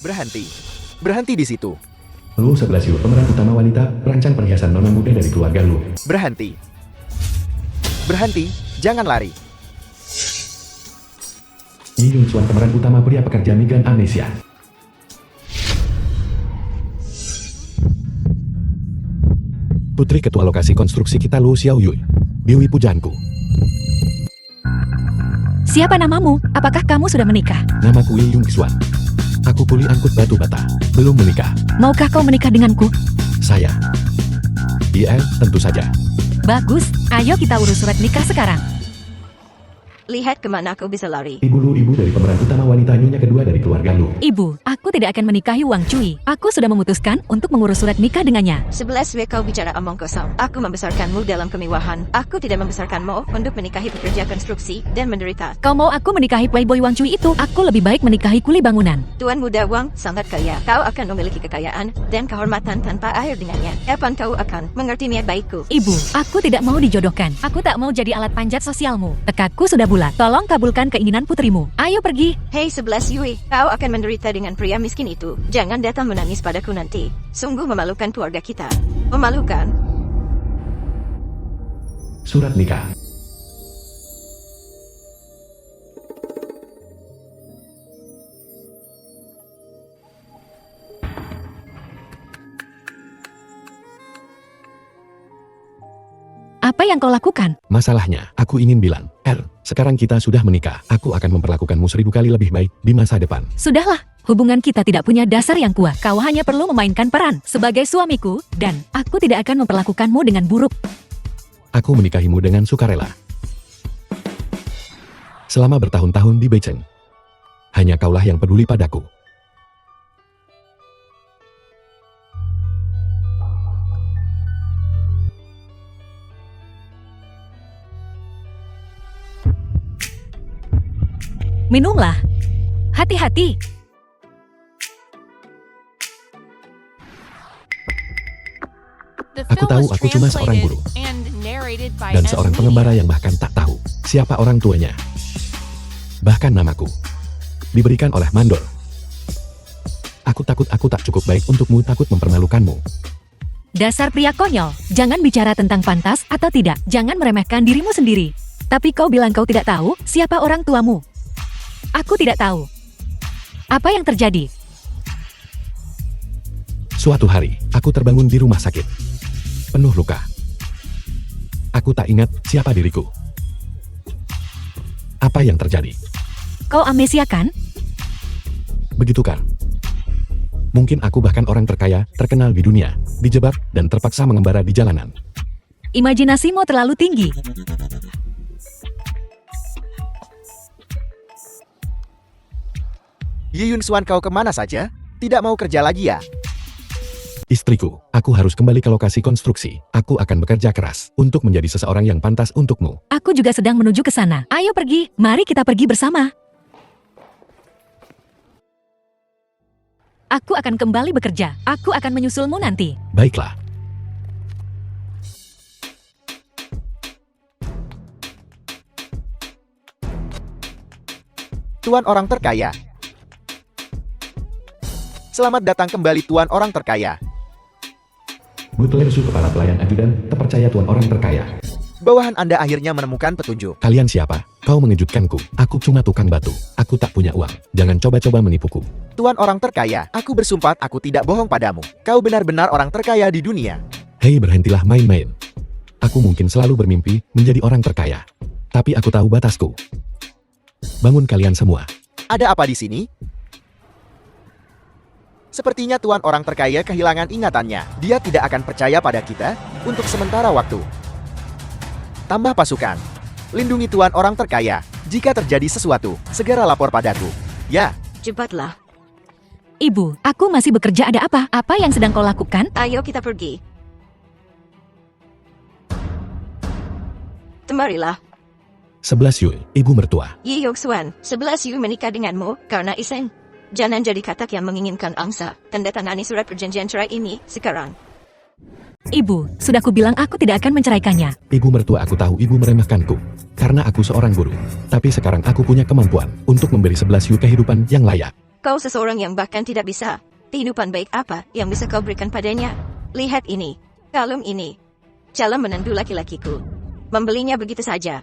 Berhenti. Berhenti di situ. Lu 11 Yu, pemeran utama wanita, perancang perhiasan nona muda dari keluarga lu. Berhenti. Berhenti, jangan lari. Yi Yun Xuan, pemeran utama pria pekerja migran amnesia. Putri ketua lokasi konstruksi kita Lu Xiao Yui. Dewi pujaanku. Siapa namamu? Apakah kamu sudah menikah? Namaku Yi Yun Xuan. Aku kuli angkut batu bata. Belum menikah. Maukah kau menikah denganku? Saya. Iya, tentu saja. Bagus, ayo kita urus surat nikah sekarang. Lihat kemana aku bisa lari. Ibu Lu, ibu dari pemeran utama wanita nyonya kedua dari keluarga Lu. Ibu, aku tidak akan menikahi Wang Cui. Aku sudah memutuskan untuk mengurus surat nikah dengannya. 11W kau bicara omong kosong. Aku membesarkanmu dalam kemewahan. Aku tidak membesarkanmu untuk menikahi pekerja konstruksi dan menderita. Kau mau aku menikahi playboy Wang Cui itu? Aku lebih baik menikahi kuli bangunan. Tuan muda Wang sangat kaya. Kau akan memiliki kekayaan dan kehormatan tanpa akhir dengannya. Kapan kau akan mengerti niat baikku? Ibu, aku tidak mau dijodohkan. Aku tak mau jadi alat panjat sosialmu. Tekadku sudah bulat. Tolong kabulkan keinginan putrimu. Ayo pergi. Hei 11 Yui, kau akan menderita dengan pria miskin itu. Jangan datang menangis padaku nanti. Sungguh memalukan keluarga kita. Memalukan. Surat nikah. Apa yang kau lakukan? Masalahnya, aku ingin bilang, sekarang kita sudah menikah. Aku akan memperlakukanmu 1000 kali lebih baik di masa depan. Sudahlah, hubungan kita tidak punya dasar yang kuat. Kau hanya perlu memainkan peran sebagai suamiku, dan aku tidak akan memperlakukanmu dengan buruk. Aku menikahimu dengan sukarela. Selama bertahun-tahun di Beijing, hanya kaulah yang peduli padaku. Minumlah. Hati-hati. Aku tahu aku cuma seorang guru. Dan seorang pengembara yang bahkan tak tahu siapa orang tuanya. Bahkan namaku diberikan oleh mandor. Aku takut aku tak cukup baik untukmu, takut mempermalukanmu. Dasar pria konyol. Jangan bicara tentang pantas atau tidak. Jangan meremehkan dirimu sendiri. Tapi kau bilang kau tidak tahu siapa orang tuamu. Aku tidak tahu. Apa yang terjadi? Suatu hari, aku terbangun di rumah sakit. Penuh luka. Aku tak ingat siapa diriku. Apa yang terjadi? Kau amnesia kan? Begitu kan? Mungkin aku bahkan orang terkaya, terkenal di dunia, dijebak, dan terpaksa mengembara di jalanan. Imajinasimu terlalu tinggi. Yi Yun Xuan, kau kemana saja? Tidak mau kerja lagi ya? Istriku, aku harus kembali ke lokasi konstruksi. Aku akan bekerja keras untuk menjadi seseorang yang pantas untukmu. Aku juga sedang menuju ke sana. Ayo pergi, mari kita pergi bersama. Aku akan kembali bekerja. Aku akan menyusulmu nanti. Baiklah. Tuan orang terkaya. Selamat datang kembali Tuan orang terkaya. Butuh kepala pelayan ajudan, terpercaya tuan orang terkaya. Bawahan Anda akhirnya menemukan petunjuk. Kalian siapa? Kau mengejutkanku. Aku cuma tukang batu. Aku tak punya uang. Jangan coba-coba menipuku. Tuan orang terkaya, aku bersumpah aku tidak bohong padamu. Kau benar-benar orang terkaya di dunia. Hei, berhentilah main-main. Aku mungkin selalu bermimpi menjadi orang terkaya. Tapi aku tahu batasku. Bangun kalian semua. Ada apa di sini? Sepertinya Tuan orang terkaya kehilangan ingatannya. Dia tidak akan percaya pada kita untuk sementara waktu. Tambah pasukan. Lindungi Tuan orang terkaya. Jika terjadi sesuatu, segera lapor padaku. Ya. Cepatlah. Ibu, aku masih bekerja. Ada apa? Apa yang sedang kau lakukan? Ayo kita pergi. Kemarilah. 11 Yui, ibu mertua. Yi Yun Xuan, 11 Yui menikah denganmu karena iseng. Jangan jadi katak yang menginginkan angsa. Tanda tangani surat perjanjian cerai ini sekarang. Ibu, sudah kubilang aku tidak akan menceraikannya. Ibu mertua, aku tahu ibu meremehkanku. Karena aku seorang guru. Tapi sekarang aku punya kemampuan untuk memberi 11 Yu kehidupan yang layak. Kau seseorang yang bahkan tidak bisa. Kehidupan baik apa yang bisa kau berikan padanya? Lihat ini. Kalung ini. Calon menantu laki-lakiku. Membelinya begitu saja.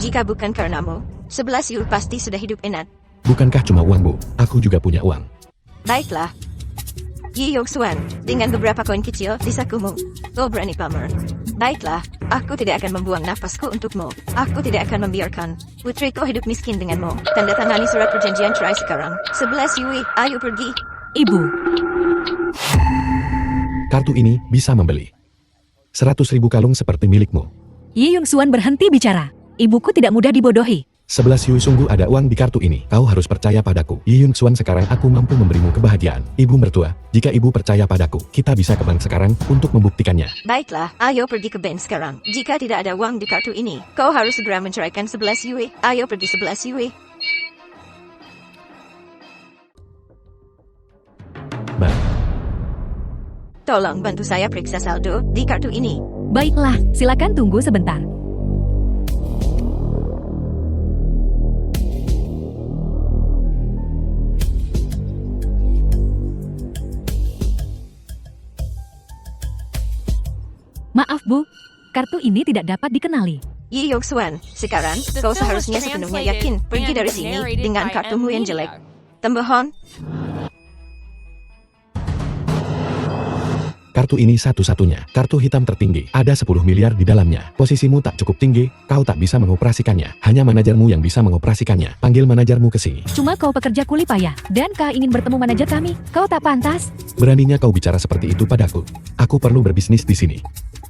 Jika bukan karenamu, 11 Yu pasti sudah hidup enak. Bukankah cuma uang, Bu? Aku juga punya uang. Baiklah. Yi Yongsuan, dengan beberapa koin kecil di sakumu, kau berani pamer. Baiklah, aku tidak akan membuang nafasku untukmu. Aku tidak akan membiarkan putriku hidup miskin denganmu. Tanda tangani surat perjanjian cerai sekarang. 11 Yui, ayo pergi. Ibu, Kartu ini bisa membeli 100.000 kalung seperti milikmu. Yi Yongsuan berhenti bicara. Ibuku tidak mudah dibodohi. 11 Yui, sungguh ada uang di kartu ini. Kau harus percaya padaku. Yi Yongsuan, sekarang aku mampu memberimu kebahagiaan. Ibu mertua, jika ibu percaya padaku, kita bisa ke bank sekarang untuk membuktikannya. Baiklah, ayo pergi ke bank sekarang. Jika tidak ada uang di kartu ini, kau harus segera menceraikan 11 Yui. Ayo pergi 11 Yui. Bang, Tolong bantu saya periksa saldo di kartu ini. Baiklah, silakan tunggu sebentar. Maaf, Bu. Kartu ini tidak dapat dikenali. Yi Yongsuan, sekarang kau seharusnya sepenuhnya yakin pergi dari sini dengan kartumu yang jelek. Tembohon, kartu ini satu-satunya. Kartu hitam tertinggi. Ada 10 miliar di dalamnya. Posisimu tak cukup tinggi, kau tak bisa mengoperasikannya. Hanya manajermu yang bisa mengoperasikannya. Panggil manajermu ke sini. Cuma kau pekerja kuli payah, dan kau ingin bertemu manajer kami. Kau tak pantas. Beraninya kau bicara seperti itu padaku. Aku perlu berbisnis di sini.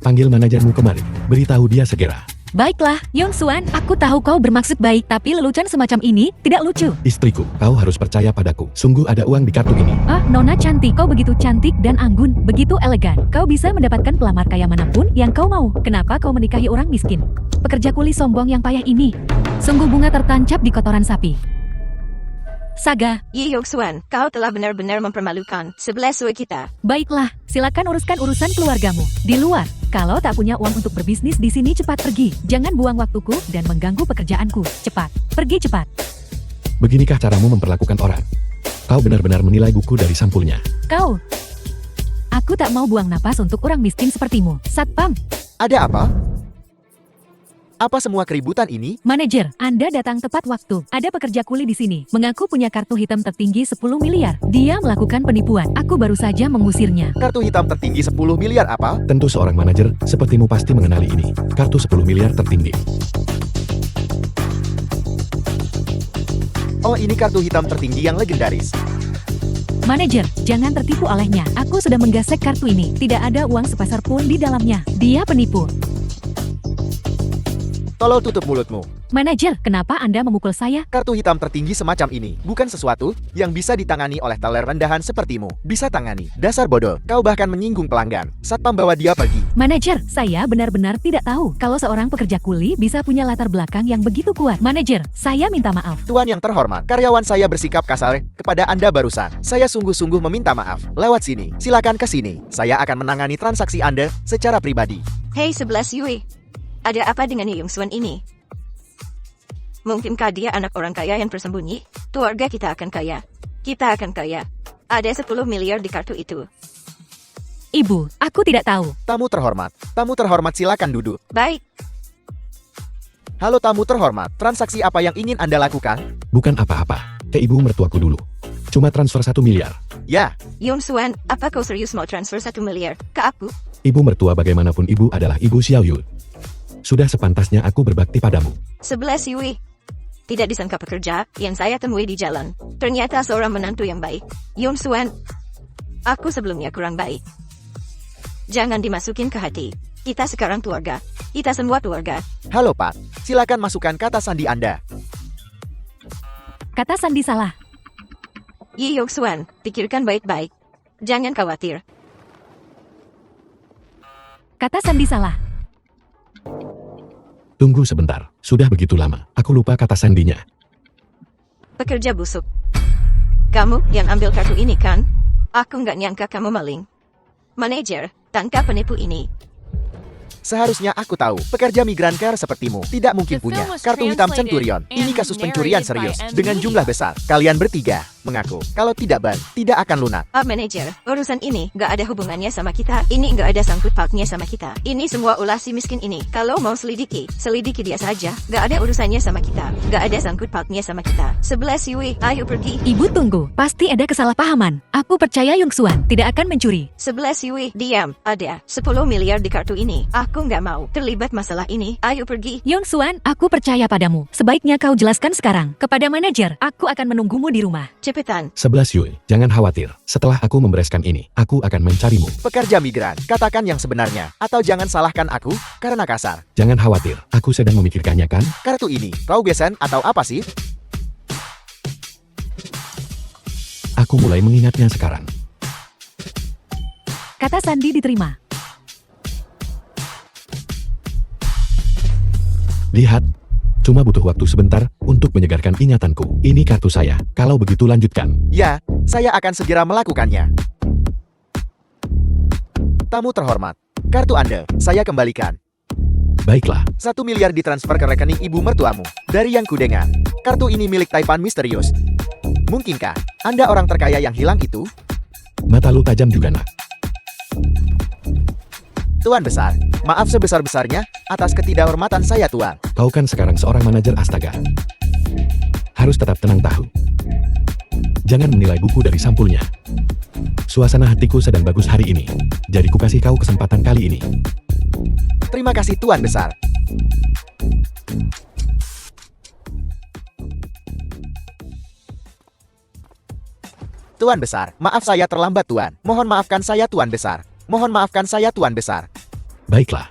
Panggil manajermu kemari. Beritahu dia segera. Baiklah, Yongsuan, aku tahu kau bermaksud baik, tapi lelucon semacam ini tidak lucu. Istriku, kau harus percaya padaku. Sungguh ada uang di kartu ini. Ah, Nona cantik, kau begitu cantik dan anggun, begitu elegan. Kau bisa mendapatkan pelamar kaya manapun yang kau mau. Kenapa kau menikahi orang miskin? Pekerja kuli sombong yang payah ini. Sungguh bunga tertancap di kotoran sapi. Saga, Yi Yongsuan, kau telah benar-benar mempermalukan 11 Yui kita. baiklah, silakan uruskan urusan keluargamu. Di luar, kalau tak punya uang untuk berbisnis di sini, cepat pergi. Jangan buang waktuku dan mengganggu pekerjaanku. Cepat, pergi cepat. Beginikah caramu memperlakukan orang? Kau benar-benar menilai buku dari sampulnya. Kau, aku tak mau buang napas untuk orang miskin sepertimu. Satpam, Ada apa? Apa semua keributan ini? manajer, Anda datang tepat waktu. Ada pekerja kuli di sini, mengaku punya kartu hitam tertinggi 10 miliar. Dia melakukan penipuan. Aku baru saja mengusirnya. Kartu hitam tertinggi 10 miliar apa? Tentu seorang manajer sepertimu pasti mengenali ini. Kartu 10 miliar tertinggi. Oh, ini kartu hitam tertinggi yang legendaris. Manajer, jangan tertipu olehnya. Aku sudah menggesek kartu ini. Tidak ada uang sepasar pun di dalamnya. Dia penipu. Tolol, tutup mulutmu. Manajer, kenapa Anda memukul saya? Kartu hitam tertinggi semacam ini bukan sesuatu yang bisa ditangani oleh teller rendahan sepertimu. Bisa tangani. Dasar bodoh. Kau bahkan menyinggung pelanggan. Satpam, bawa dia pergi. Manajer, saya benar-benar tidak tahu kalau seorang pekerja kuli bisa punya latar belakang yang begitu kuat. Manajer, saya minta maaf. Tuan yang terhormat, karyawan saya bersikap kasar kepada Anda barusan. Saya sungguh-sungguh meminta maaf. Lewat sini. Silakan ke sini. Saya akan menangani transaksi Anda secara pribadi. Hei 11 Yui, ada apa dengan Yi Yongsuan ini? Mungkinkah dia anak orang kaya yang tersembunyi? Keluarga kita akan kaya. Kita akan kaya. Ada 10 miliar di kartu itu. Ibu, aku tidak tahu. Tamu terhormat, silakan duduk. Baik, Halo tamu terhormat, transaksi apa yang ingin Anda lakukan? Bukan apa-apa. Ke ibu mertuaku dulu. Cuma transfer 1 miliar. Ya, Yongsuan, apa kau serius mau transfer 1 miliar ke aku? Ibu mertua bagaimanapun ibu adalah ibu Xiao Yu. Sudah sepantasnya aku berbakti padamu. 11 Yui. Tidak disangka pekerja yang saya temui di jalan. Ternyata seorang menantu yang baik. Yongsuan, aku sebelumnya kurang baik. Jangan dimasukin ke hati. Kita sekarang keluarga. Kita semua keluarga. halo Pak. Silakan masukkan kata sandi Anda. Kata Sandi salah. Yi Yongsuan, pikirkan baik-baik. Jangan khawatir. Kata Sandi salah. Tunggu sebentar. Sudah begitu lama. Aku lupa kata sandinya. Pekerja busuk. Kamu yang ambil kartu ini kan? Aku nggak nyangka kamu maling. Manajer, tangkap penipu ini. Seharusnya aku tahu, pekerja migran care sepertimu tidak mungkin The punya film was kartu hitam translated Centurion. Ini and kasus pencurian narrated by serius M. dengan Media. jumlah besar. Kalian bertiga mengaku kalau tidak ban, tidak akan lunak. Manager, urusan ini nggak ada hubungannya sama kita. Ini nggak ada sangkut pautnya sama kita. Ini semua ulah si miskin ini. Kalau mau selidiki dia saja. Nggak ada urusannya sama kita. Nggak ada sangkut pautnya sama kita. 11 Yui, ayo pergi. Ibu tunggu, pasti ada kesalahpahaman. Aku percaya Yung Suan tidak akan mencuri. 11 Yui, diam. Ada 10 miliar di kartu ini. Aku nggak mau terlibat masalah ini. Ayo pergi. Yung Suan, aku percaya padamu. Sebaiknya kau jelaskan sekarang kepada manajer. Aku akan menunggumu di rumah. Cepetan. 11 Yui, jangan khawatir. Setelah aku membereskan ini, aku akan mencarimu. Pekerja migran, katakan yang sebenarnya. Atau jangan salahkan aku karena kasar. Jangan khawatir, aku sedang memikirkannya kan? Kartu ini, kau besan atau apa sih? Aku mulai mengingatnya sekarang. Kata Sandi diterima. Lihat, cuma butuh waktu sebentar untuk menyegarkan ingatanku. Ini kartu saya, kalau begitu lanjutkan. Ya, saya akan segera melakukannya. Tamu terhormat, kartu Anda, saya kembalikan. Baiklah, 1 miliar ditransfer ke rekening ibu mertuamu. Dari yang kudengar, kartu ini milik Taipan misterius. Mungkinkah Anda orang terkaya yang hilang itu? mata lu tajam juga nak. Tuan Besar, maaf sebesar-besarnya atas ketidakhormatan saya, Tuan. Kau kan sekarang seorang manajer astaga. Harus tetap tenang tahu. Jangan menilai buku dari sampulnya. Suasana hatiku sedang bagus hari ini. Jadi ku kasih kau kesempatan kali ini. Terima kasih, Tuan Besar. Tuan Besar, maaf saya terlambat, Tuan. Mohon maafkan saya, Tuan Besar. Mohon maafkan saya, Tuan Besar. Baiklah.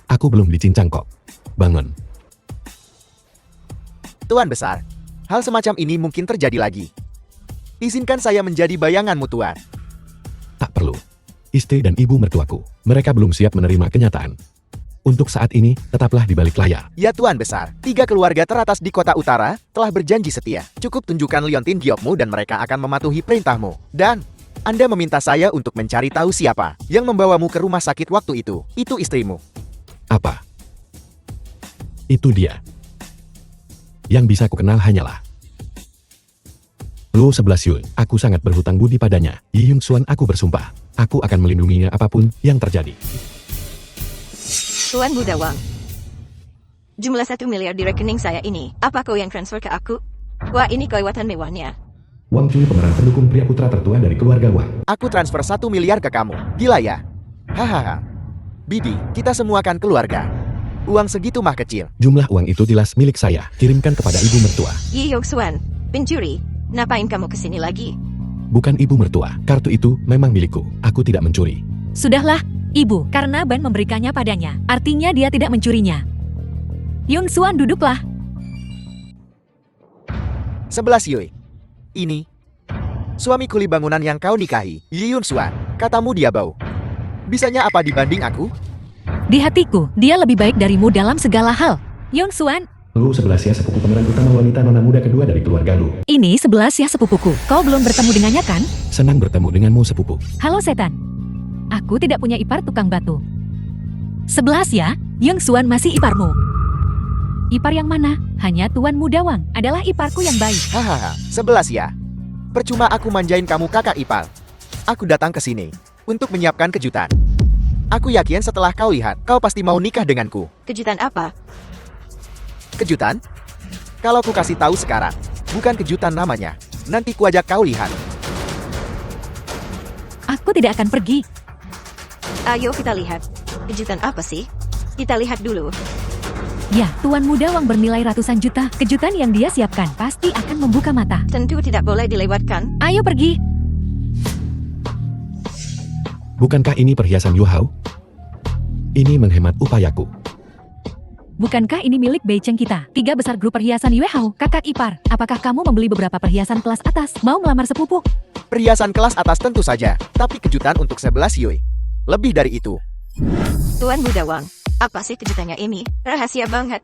Aku belum dicincang kok. Bangun. Tuan Besar, hal semacam ini mungkin terjadi lagi. Izinkan saya menjadi bayanganmu, Tuan. Tak perlu. Istri dan ibu mertuaku, mereka belum siap menerima kenyataan. Untuk saat ini, tetaplah di balik layar. Ya Tuan Besar, 3 keluarga teratas di kota utara telah berjanji setia. Cukup tunjukkan liontin giokmu dan mereka akan mematuhi perintahmu. Dan Anda meminta saya untuk mencari tahu siapa yang membawamu ke rumah sakit waktu itu. Itu istrimu. Apa? Itu dia. Yang bisa kukenal hanyalah Lu 11 Yul, aku sangat berhutang budi padanya. Yi Yung Suan, aku bersumpah. Aku akan melindunginya apapun yang terjadi. Tuan Budawang. Jumlah 1 miliar di rekening saya ini. Apa kau yang transfer ke aku? Wah, ini kelewatan mewahnya. Wang Chun, pemeran pendukung pria putra tertua dari keluarga Wang. Aku transfer 1 miliar ke kamu. Gila ya? Hahaha. Bibi, kita semua kan keluarga. Uang segitu mah kecil. Jumlah uang itu jelas milik saya. Kirimkan kepada ibu mertua. Yi Yok Suan, pencuri. Ngapain kamu kesini lagi? Bukan ibu mertua. Kartu itu memang milikku. Aku tidak mencuri. Sudahlah, Ibu, karena Ban memberikannya padanya. Artinya dia tidak mencurinya. Yung Suan, duduklah. 11 Yui. Ini suami kuli bangunan yang kau nikahi, Yi Yun Suan. Katamu dia bau. Bisanya apa dibanding aku? Di hatiku, dia lebih baik darimu dalam segala hal. Yung Suan, Lu 11 ya sepupu pemeran utama wanita nona muda kedua dari keluarga lu. ini 11 ya sepupuku. Kau belum bertemu dengannya kan? Senang bertemu denganmu sepupu. Halo setan. Aku tidak punya ipar tukang batu. 11 ya, Yung Suan masih iparmu. Ipar yang mana? Hanya Tuan Mudawang adalah iparku yang baik. Hahaha, 11 ya. Percuma aku manjain kamu kakak ipar. Aku datang ke sini untuk menyiapkan kejutan. Aku yakin setelah kau lihat, kau pasti mau nikah denganku. Kejutan apa? Kejutan? Kalau ku kasih tahu sekarang, bukan kejutan namanya. Nanti ku ajak kau lihat. Aku tidak akan pergi. Ayo kita lihat. Kejutan apa sih? Kita lihat dulu. Ya, Tuan Mudawang bernilai ratusan juta. Kejutan yang dia siapkan pasti akan membuka mata. Tentu tidak boleh dilewatkan. Ayo pergi. Bukankah ini perhiasan Yu Hao? Ini menghemat upayaku. Bukankah ini milik Beicheng kita? 3 besar grup perhiasan Yue Hao, kakak ipar. Apakah kamu membeli beberapa perhiasan kelas atas? Mau melamar sepupu? Perhiasan kelas atas tentu saja, tapi kejutan untuk 11 Yui. Lebih dari itu. Tuan Budawang, apa sih kejutannya ini? Rahasia banget.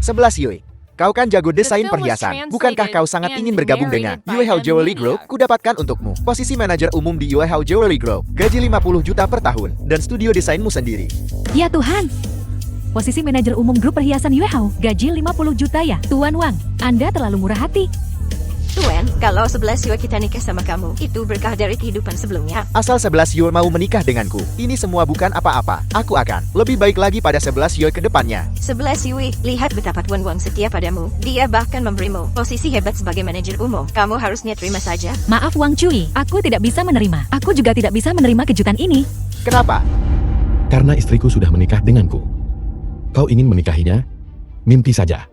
11 Yui. Kau kan jago The desain film was perhiasan. Bukankah kau sangat translated ingin and bergabung dengan narrated by Yuehao Jewelry Media. Group? Kudapatkan untukmu posisi manajer umum di Yuehao Jewelry Group. Gaji 50 juta per tahun dan studio desainmu sendiri. Ya Tuhan. Posisi manajer umum grup perhiasan Yuehao, gaji 50 juta ya. Tuan Wang, Anda terlalu murah hati. Tuan, kalau 11 Yue kita nikah sama kamu, itu berkah dari kehidupan sebelumnya. Asal 11 Yue mau menikah denganku, ini semua bukan apa-apa. Aku akan lebih baik lagi pada 11 Yue ke depannya. 11 Yue, lihat betapa Tuan Wang setia padamu. Dia bahkan memberimu posisi hebat sebagai manajer umum. Kamu harusnya terima saja. Maaf Wang Cui, aku tidak bisa menerima. Aku juga tidak bisa menerima kejutan ini. Kenapa? Karena istriku sudah menikah denganku. Kau ingin menikahinya? Mimpi saja.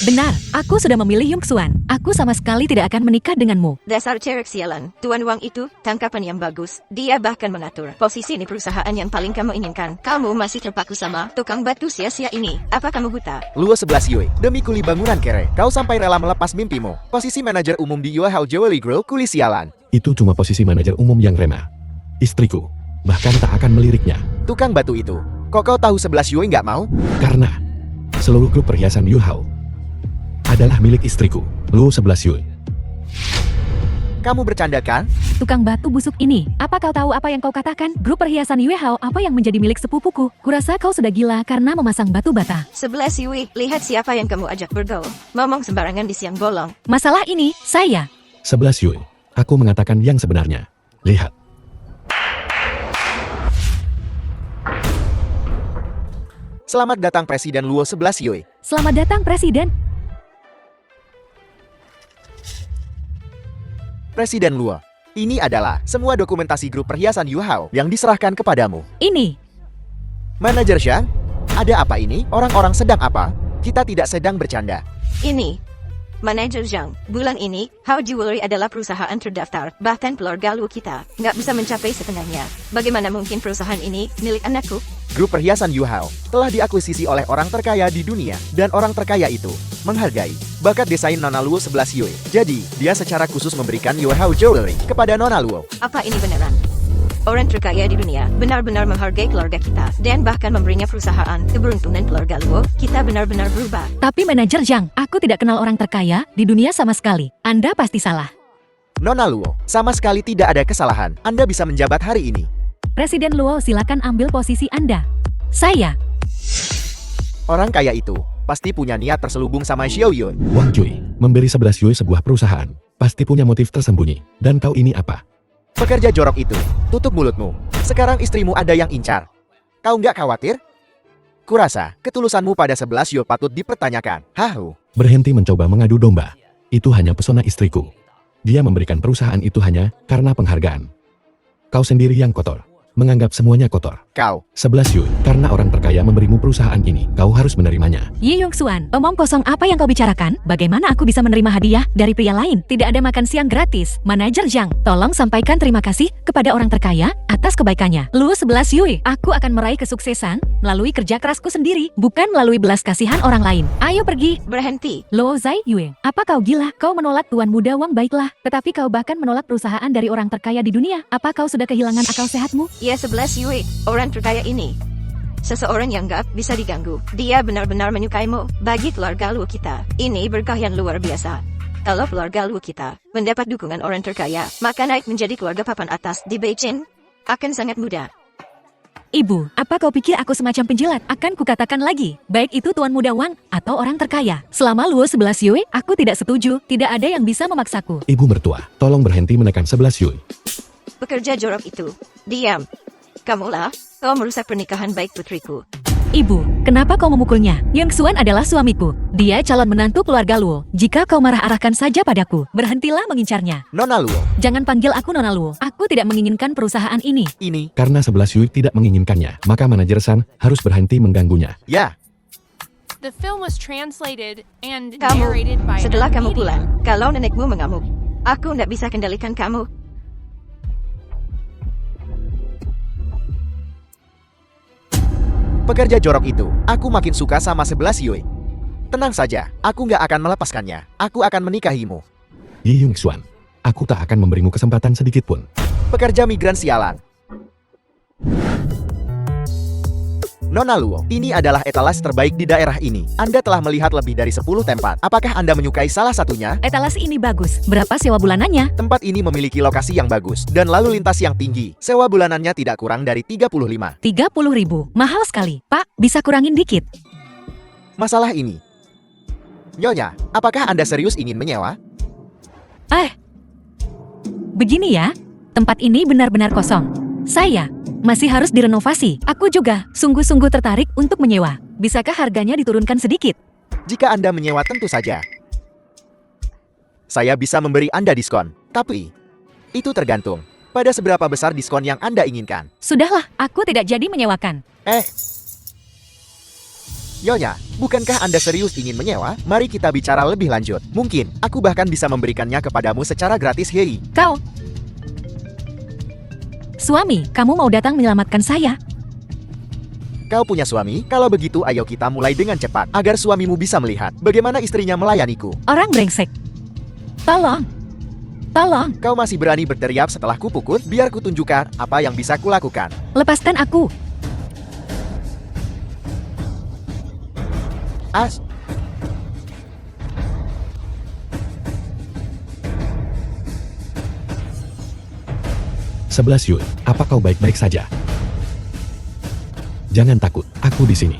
Benar, aku sudah memilih Yung Xuan. Aku sama sekali tidak akan menikah denganmu. Dasar cerek sialan. Tuan Wang itu tangkapan yang bagus. Dia bahkan mengatur posisi di perusahaan yang paling kamu inginkan. Kamu masih terpaku sama tukang batu sia-sia ini. Apa kamu buta? Luo 11 Yue, demi kuli bangunan kere, kau sampai rela melepas mimpimu. Posisi manajer umum di Yuehao Jewelry Group, kuli sialan. Itu cuma posisi manajer umum yang remeh. Istriku, bahkan tak akan meliriknya. Tukang batu itu, kok kau tahu 11 Yue nggak mau? Karena seluruh grup perhiasan Yuehao adalah milik istriku, Luo 11 Yue. Kamu bercanda kan? Tukang batu busuk ini, apa kau tahu apa yang kau katakan? Grup perhiasan Yuehao apa yang menjadi milik sepupuku? Kurasa kau sudah gila karena memasang batu bata. 11 Yue, lihat siapa yang kamu ajak bergaul. Ngomong sembarangan di siang bolong. Masalah ini, saya. 11 Yue, aku mengatakan yang sebenarnya. Lihat. Selamat datang Presiden Luo 11 Yue. Selamat datang Presiden. Presiden Luo, ini adalah semua dokumentasi grup perhiasan Yuehao yang diserahkan kepadamu. Ini, Manajer Zhang, ada apa ini? Orang-orang sedang apa? Kita tidak sedang bercanda. Ini, Manajer Zhang, bulan ini, Hao Jewelry adalah perusahaan terdaftar. Bahkan keluarga Luo kita nggak bisa mencapai setengahnya. Bagaimana mungkin perusahaan ini milik anakku? Grup perhiasan Yuehao telah diakuisisi oleh orang terkaya di dunia, dan orang terkaya itu menghargai bakat desain Nona Luo 11 Yue. Jadi, dia secara khusus memberikan Yuehao Jewelry kepada Nona Luo. Apa ini beneran? Orang terkaya di dunia benar-benar menghargai keluarga kita dan bahkan memberinya perusahaan. Keberuntungan keluarga Luo, kita benar-benar berubah. tapi manajer Zhang, aku tidak kenal orang terkaya di dunia sama sekali. Anda pasti salah. Nona Luo, sama sekali tidak ada kesalahan. Anda bisa menjabat hari ini. Presiden Luo, silakan ambil posisi Anda. Saya. Orang kaya itu pasti punya niat terselubung sama Xiao Yun. Wang Cui, memberi 11 Yue sebuah perusahaan. Pasti punya motif tersembunyi. Dan kau ini apa? Pekerja jorok itu, tutup mulutmu. Sekarang istrimu ada yang incar. Kau nggak khawatir? Kurasa, ketulusanmu pada 11 Yue patut dipertanyakan. Hahu. Berhenti mencoba mengadu domba. Itu hanya pesona istriku. Dia memberikan perusahaan itu hanya karena penghargaan. Kau sendiri yang kotor. Menganggap semuanya kotor. Kau, 11 Yue, karena orang terkaya memberimu perusahaan ini, kau harus menerimanya. Yi Yung Xuan, omong kosong apa yang kau bicarakan? Bagaimana aku bisa menerima hadiah dari pria lain? Tidak ada makan siang gratis. Manajer Zhang, tolong sampaikan terima kasih kepada orang terkaya atas kebaikannya. Luo 11 Yue, aku akan meraih kesuksesan melalui kerja kerasku sendiri, bukan melalui belas kasihan orang lain. Ayo pergi. Berhenti. Luo Zai Yue, apa kau gila? Kau menolak tuan muda Wang, baiklah. Tetapi kau bahkan menolak perusahaan dari orang terkaya di dunia. Apa kau sudah kehilangan akal sehatmu? Ya 11 Yue, orang terkaya ini. Seseorang yang gak bisa diganggu. Dia benar-benar menyukaimu. Bagi keluarga Luo kita, ini berkah yang luar biasa. Kalau keluarga Luo kita mendapat dukungan orang terkaya, maka naik menjadi keluarga papan atas di Beijing akan sangat mudah. Ibu, apa kau pikir aku semacam penjilat? Akan kukatakan lagi, baik itu tuan muda Wang atau orang terkaya. Selama Luo 11 Yue, aku tidak setuju. Tidak ada yang bisa memaksaku. Ibu mertua, tolong berhenti menekan 11 Yue. Pekerja jorok itu, diam. Kamulah, kau merusak pernikahan baik putriku. Ibu, kenapa kau memukulnya? Yung Xuan adalah suamiku. Dia calon menantu keluarga Luo. Jika kau marah, arahkan saja padaku. Berhentilah mengincarnya. Nona Luo, Jangan panggil aku Nona Luo. Aku tidak menginginkan perusahaan ini. ini, Karena 11 Yue tidak menginginkannya, maka manajer San harus berhenti mengganggunya. ya, The film was translated and Kamu, narrated by setelah kamu Media. pulang, kalau nenekmu mengamuk, aku nggak bisa kendalikan kamu. pekerja jorok itu, aku makin suka sama 11 Yue. Tenang saja, aku nggak akan melepaskannya. Aku akan menikahimu. Yi Yung Xuan, aku tak akan memberimu kesempatan sedikit pun. Pekerja migran sialan. Nona Luo, ini adalah etalase terbaik di daerah ini. Anda telah melihat lebih dari 10 tempat. Apakah Anda menyukai salah satunya? Etalase ini bagus. Berapa sewa bulanannya? Tempat ini memiliki lokasi yang bagus dan lalu lintas yang tinggi. Sewa bulanannya tidak kurang dari 35. 30.000. Mahal sekali. Pak, bisa kurangin dikit. Masalah ini. Nyonya, apakah Anda serius ingin menyewa? Begini ya, tempat ini benar-benar kosong. Saya masih harus direnovasi. Aku juga sungguh-sungguh tertarik untuk menyewa. Bisakah harganya diturunkan sedikit? Jika Anda menyewa tentu saja. Saya bisa memberi Anda diskon. Tapi, itu tergantung pada seberapa besar diskon yang Anda inginkan. Sudahlah, aku tidak jadi menyewakan. Nyonya, bukankah Anda serius ingin menyewa? Mari kita bicara lebih lanjut. Mungkin, aku bahkan bisa memberikannya kepadamu secara gratis. Hei, Kau, suami, kamu mau datang menyelamatkan saya? kau punya suami? Kalau begitu ayo kita mulai dengan cepat, agar suamimu bisa melihat bagaimana istrinya melayaniku. Orang brengsek. Tolong. Tolong, Kau masih berani berteriak setelah kupukul? Biar kutunjukkan apa yang bisa kulakukan. lepaskan aku. As, 11 Yul, apa kau baik-baik saja? Jangan takut, aku di sini.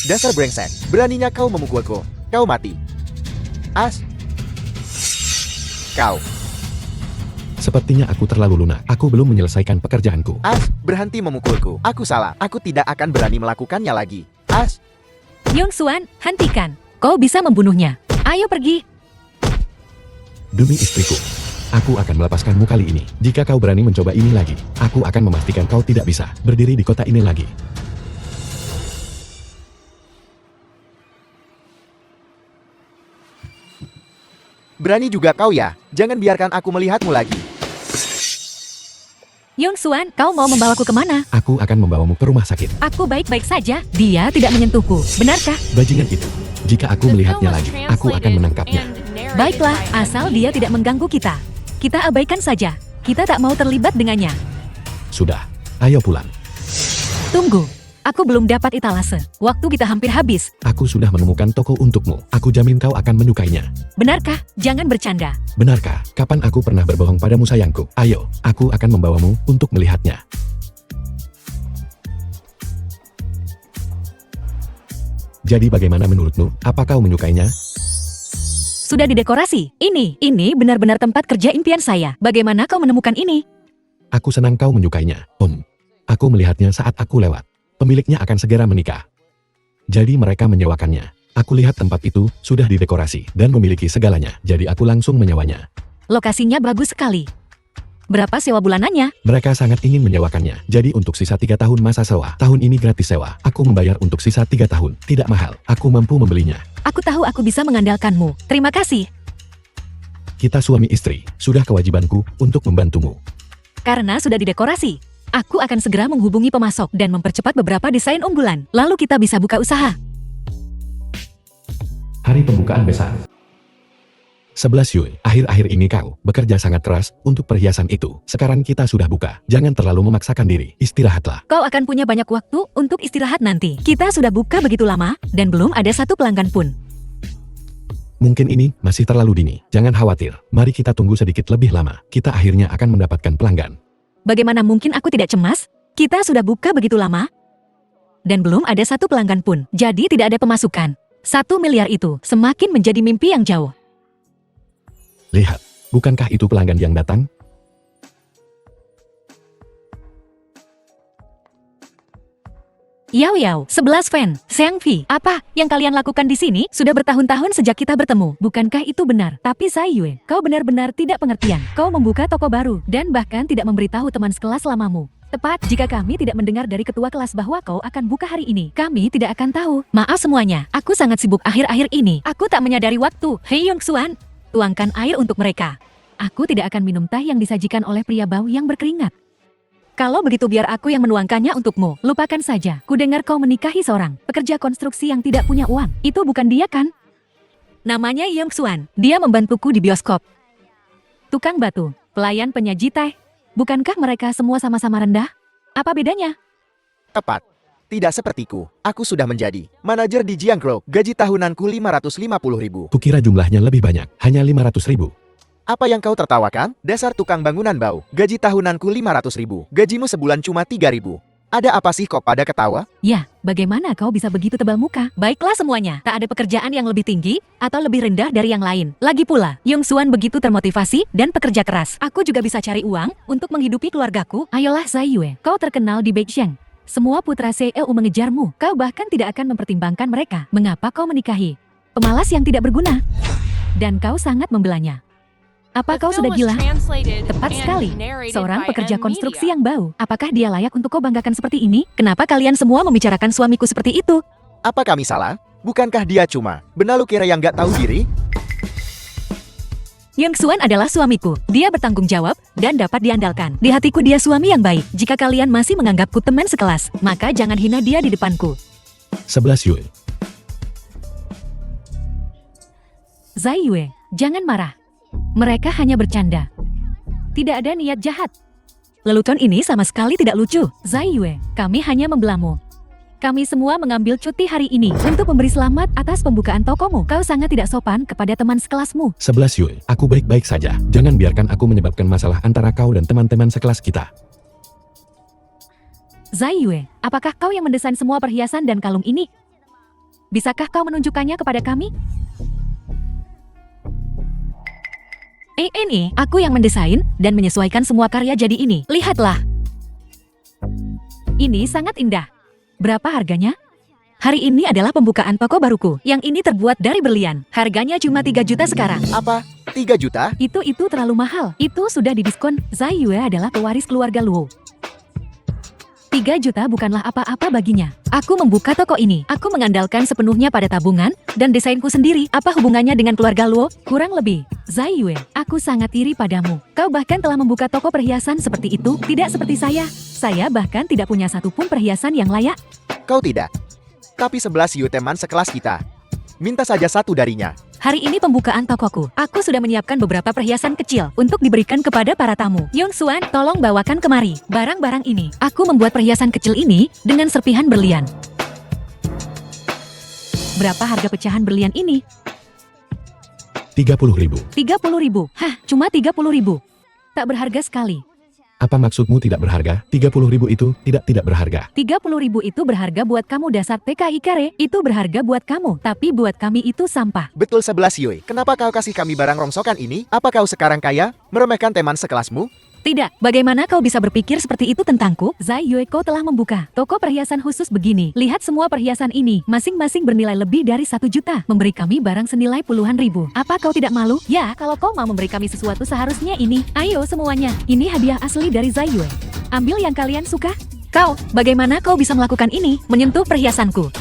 dasar brengsek, beraninya kau memukulku. Kau mati. As, kau. Sepertinya aku terlalu lunak. Aku belum menyelesaikan pekerjaanku. As, berhenti memukulku. Aku salah. Aku tidak akan berani melakukannya lagi. As, Yong Suan, hentikan. Kau bisa membunuhnya. Ayo pergi. Demi istriku, aku akan melepaskanmu kali ini. Jika kau berani mencoba ini lagi, aku akan memastikan kau tidak bisa berdiri di kota ini lagi. berani juga kau ya? Jangan biarkan aku melihatmu lagi. Yong Suan, kau mau membawaku kemana? Aku akan membawamu ke rumah sakit. Aku baik-baik saja. Dia tidak menyentuhku. Benarkah? Bajingan itu. Jika aku The film melihatnya was lagi, aku akan translated menangkapnya. and narrated Baiklah, by asal dia tidak mengganggu kita. Kita abaikan saja. Kita tak mau terlibat dengannya. Sudah, ayo pulang. Tunggu. Aku belum dapat etalase. Waktu kita hampir habis. Aku sudah menemukan toko untukmu. Aku jamin kau akan menyukainya. Benarkah? Jangan bercanda. Benarkah? Kapan aku pernah berbohong padamu sayangku? Ayo, aku akan membawamu untuk melihatnya. Jadi bagaimana menurutmu? Apa kau menyukainya? Sudah didekorasi. Ini benar-benar tempat kerja impian saya. Bagaimana kau menemukan ini? Aku senang kau menyukainya, Om. Aku melihatnya saat aku lewat. Pemiliknya akan segera menikah. Jadi mereka menyewakannya. Aku lihat tempat itu sudah didekorasi dan memiliki segalanya. Jadi aku langsung menyewanya. Lokasinya bagus sekali. Berapa sewa bulanannya? Mereka sangat ingin menyewakannya. Jadi untuk sisa 3 tahun masa sewa, tahun ini gratis sewa. Aku membayar untuk sisa 3 tahun. Tidak mahal. Aku mampu membelinya. Aku tahu aku bisa mengandalkanmu. Terima kasih. Kita suami istri. Sudah kewajibanku untuk membantumu. Karena sudah didekorasi. Aku akan segera menghubungi pemasok dan mempercepat beberapa desain unggulan. Lalu kita bisa buka usaha. Hari pembukaan besar. 11 Yul, akhir-akhir ini kau bekerja sangat keras untuk perhiasan itu. Sekarang kita sudah buka. Jangan terlalu memaksakan diri. Istirahatlah. Kau akan punya banyak waktu untuk istirahat nanti. Kita sudah buka begitu lama, dan belum ada satu pelanggan pun. Mungkin ini masih terlalu dini. Jangan khawatir. Mari kita tunggu sedikit lebih lama. Kita akhirnya akan mendapatkan pelanggan. Bagaimana mungkin aku tidak cemas? Kita sudah buka begitu lama, dan belum ada satu pelanggan pun. Jadi tidak ada pemasukan. 1 miliar itu semakin menjadi mimpi yang jauh. Lihat, bukankah itu pelanggan yang datang? Yao Yao, 11 fan, Seang Vi. Apa yang kalian lakukan di sini? Sudah bertahun-tahun sejak kita bertemu. Bukankah itu benar? Tapi Sai Yue, kau benar-benar tidak pengertian. Kau membuka toko baru, dan bahkan tidak memberitahu teman sekelas lamamu. Tepat, jika kami tidak mendengar dari ketua kelas bahwa kau akan buka hari ini, kami tidak akan tahu. Maaf semuanya, aku sangat sibuk akhir-akhir ini. Aku tak menyadari waktu. Hei Yong Suan, tuangkan air untuk mereka. Aku tidak akan minum teh yang disajikan oleh pria bau yang berkeringat. Kalau begitu biar aku yang menuangkannya untukmu. Lupakan saja. Kudengar kau menikahi seorang pekerja konstruksi yang tidak punya uang. Itu bukan dia kan? Namanya Yong Suan. Dia membantuku di bioskop. Tukang batu, pelayan penyaji teh. Bukankah mereka semua sama-sama rendah? Apa bedanya? Tepat. Tidak sepertiku. Aku sudah menjadi manajer di Jiangkro. Gaji tahunanku 550.000. Kukira jumlahnya lebih banyak, hanya 500.000. Apa yang kau tertawakan? Dasar tukang bangunan bau. Gaji tahunanku 500.000. Gajimu sebulan cuma 3.000. Ada apa sih kok pada ketawa? Ya, bagaimana kau bisa begitu tebal muka? Baiklah semuanya, tak ada pekerjaan yang lebih tinggi atau lebih rendah dari yang lain. Lagi pula, Yong Xuan begitu termotivasi dan pekerja keras. Aku juga bisa cari uang untuk menghidupi keluargaku. Ayolah Zai Yue, kau terkenal di Beijing. Semua putra CEO mengejarmu. Kau bahkan tidak akan mempertimbangkan mereka. Mengapa kau menikahi pemalas yang tidak berguna? Dan kau sangat membelanya. Apa The kau film sudah was gila? translated Tepat and sekali. narrated Seorang by pekerja M konstruksi Media. yang bau. Apakah dia layak untuk kau banggakan seperti ini? Kenapa kalian semua membicarakan suamiku seperti itu? Apa kami salah? Bukankah dia cuma benalu kira yang gak tahu diri? Yong Xuan adalah suamiku. Dia bertanggung jawab dan dapat diandalkan. Di hatiku dia suami yang baik. Jika kalian masih menganggapku teman sekelas, maka jangan hina dia di depanku. 11 Yue. Zai Yue, jangan marah. Mereka hanya bercanda. Tidak ada niat jahat. Lelucon ini sama sekali tidak lucu. Zai Yue, kami hanya membelamu. Kami semua mengambil cuti hari ini untuk memberi selamat atas pembukaan tokomu. Kau sangat tidak sopan kepada teman sekelasmu. 11 Yue. Aku baik-baik saja. Jangan biarkan aku menyebabkan masalah antara kau dan teman-teman sekelas kita. Zai Yue, apakah kau yang mendesain semua perhiasan dan kalung ini? Bisakah kau menunjukkannya kepada kami? Ini, aku yang mendesain dan menyesuaikan semua karya jadi ini. Lihatlah. Ini sangat indah. Berapa harganya? Hari ini adalah pembukaan toko baruku. Yang ini terbuat dari berlian. Harganya cuma 3 juta sekarang. Apa? 3 juta? Itu terlalu mahal. Itu sudah didiskon. Zai Yue adalah pewaris keluarga Luo. 3 juta bukanlah apa-apa baginya. Aku membuka toko ini. Aku mengandalkan sepenuhnya pada tabungan dan desainku sendiri. Apa hubungannya dengan keluarga Luo? Kurang lebih. Zai Yue, aku sangat iri padamu. Kau bahkan telah membuka toko perhiasan seperti itu. Tidak seperti saya. Saya bahkan tidak punya satupun perhiasan yang layak. Kau tidak. Tapi 11 Yu teman sekelas kita. Minta saja satu darinya. Hari ini pembukaan tokoku. Aku sudah menyiapkan beberapa perhiasan kecil untuk diberikan kepada para tamu. Yong Xuan, tolong bawakan kemari barang-barang ini. Aku membuat perhiasan kecil ini dengan serpihan berlian. Berapa harga pecahan berlian ini? 30.000. 30.000. Hah, cuma 30.000. Tak berharga sekali. Apa maksudmu tidak berharga? 30.000 itu tidak berharga. 30.000 itu berharga buat kamu dasar TKI kare. Itu berharga buat kamu. Tapi buat kami itu sampah. Betul 11 Yui. Kenapa kau kasih kami barang rongsokan ini? Apa kau sekarang kaya? Meremehkan teman sekelasmu? Tidak, bagaimana kau bisa berpikir seperti itu tentangku? Zai Yue, kau telah membuka toko perhiasan khusus begini. Lihat semua perhiasan ini, masing-masing bernilai lebih dari 1 juta. Memberi kami barang senilai puluhan ribu. Apa kau tidak malu? Ya, kalau kau mau memberi kami sesuatu seharusnya ini. Ayo semuanya, ini hadiah asli dari Zai Yue. Ambil yang kalian suka. Kau, bagaimana kau bisa melakukan ini? Menyentuh perhiasanku.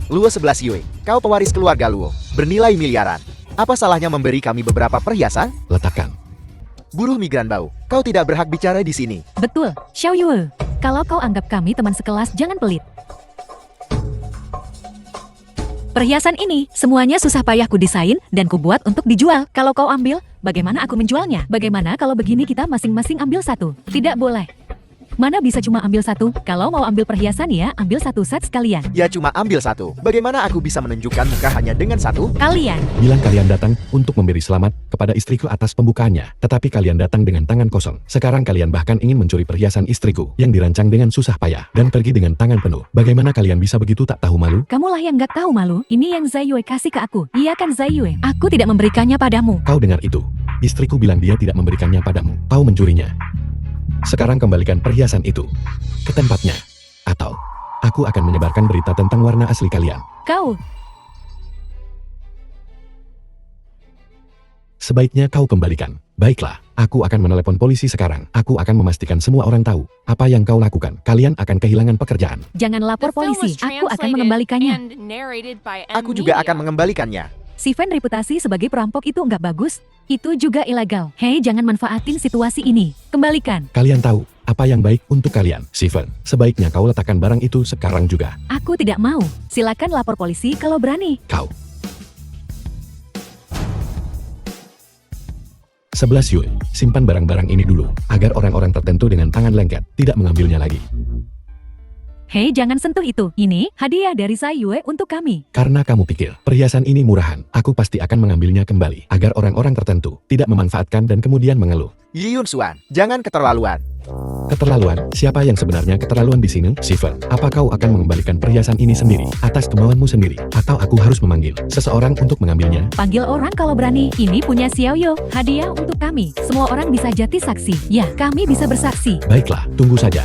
Luo 11 Yui. Kau pewaris keluarga Luo. Bernilai miliaran. Apa salahnya memberi kami beberapa perhiasan? Letakkan. Buruh migran bau. Kau tidak berhak bicara di sini. Betul, Xiao Yue. Kalau kau anggap kami teman sekelas, jangan pelit. Perhiasan ini, semuanya susah payah ku desain dan ku buat untuk dijual. Kalau kau ambil, bagaimana aku menjualnya? Bagaimana kalau begini kita masing-masing ambil satu? Tidak boleh. Mana bisa cuma ambil satu? Kalau mau ambil perhiasan ya, ambil satu set sekalian. Ya cuma ambil satu. Bagaimana aku bisa menunjukkan muka hanya dengan satu? Kalian, Bilang kalian datang untuk memberi selamat kepada istriku atas pembukaannya. Tetapi kalian datang dengan tangan kosong. Sekarang kalian bahkan ingin mencuri perhiasan istriku yang dirancang dengan susah payah dan pergi dengan tangan penuh. Bagaimana kalian bisa begitu tak tahu malu? kamulah yang gak tahu malu. Ini yang Zai Yue kasih ke aku. Iya kan Zai Yue? Aku tidak memberikannya padamu. Kau dengar itu? Istriku bilang dia tidak memberikannya padamu. Kau mencurinya. Sekarang kembalikan perhiasan itu ke tempatnya. Atau aku akan menyebarkan berita tentang warna asli kalian. Kau, Sebaiknya kau kembalikan. Baiklah, aku akan menelepon polisi sekarang. Aku akan memastikan semua orang tahu apa yang kau lakukan. Kalian akan kehilangan pekerjaan. jangan lapor The film polisi. was Aku akan translated mengembalikannya. and narrated by M Aku juga Media. akan mengembalikannya. Sivan reputasi sebagai perampok itu nggak bagus. Itu juga ilegal. Hei, jangan manfaatin situasi ini. Kembalikan. Kalian tahu apa yang baik untuk kalian. Steven, sebaiknya kau letakkan barang itu sekarang juga. Aku tidak mau. Silakan lapor polisi kalau berani. Kau. 11 Yue, simpan barang-barang ini dulu, agar orang-orang tertentu dengan tangan lengket tidak mengambilnya lagi. Hei, jangan sentuh itu. Ini hadiah dari Zai Yue untuk kami. Karena kamu pikir perhiasan ini murahan, aku pasti akan mengambilnya kembali, agar orang-orang tertentu tidak memanfaatkan dan kemudian mengeluh. Yi Yun-suan, jangan keterlaluan. Keterlaluan? Siapa yang sebenarnya keterlaluan di sini? Steven, apa kau akan mengembalikan perhiasan ini sendiri, atas kemauanmu sendiri, atau aku harus memanggil seseorang untuk mengambilnya? Panggil orang kalau berani. Ini punya Xiaoyo. Hadiah untuk kami. Semua orang bisa jadi saksi. Ya, kami bisa bersaksi. Baiklah, tunggu saja.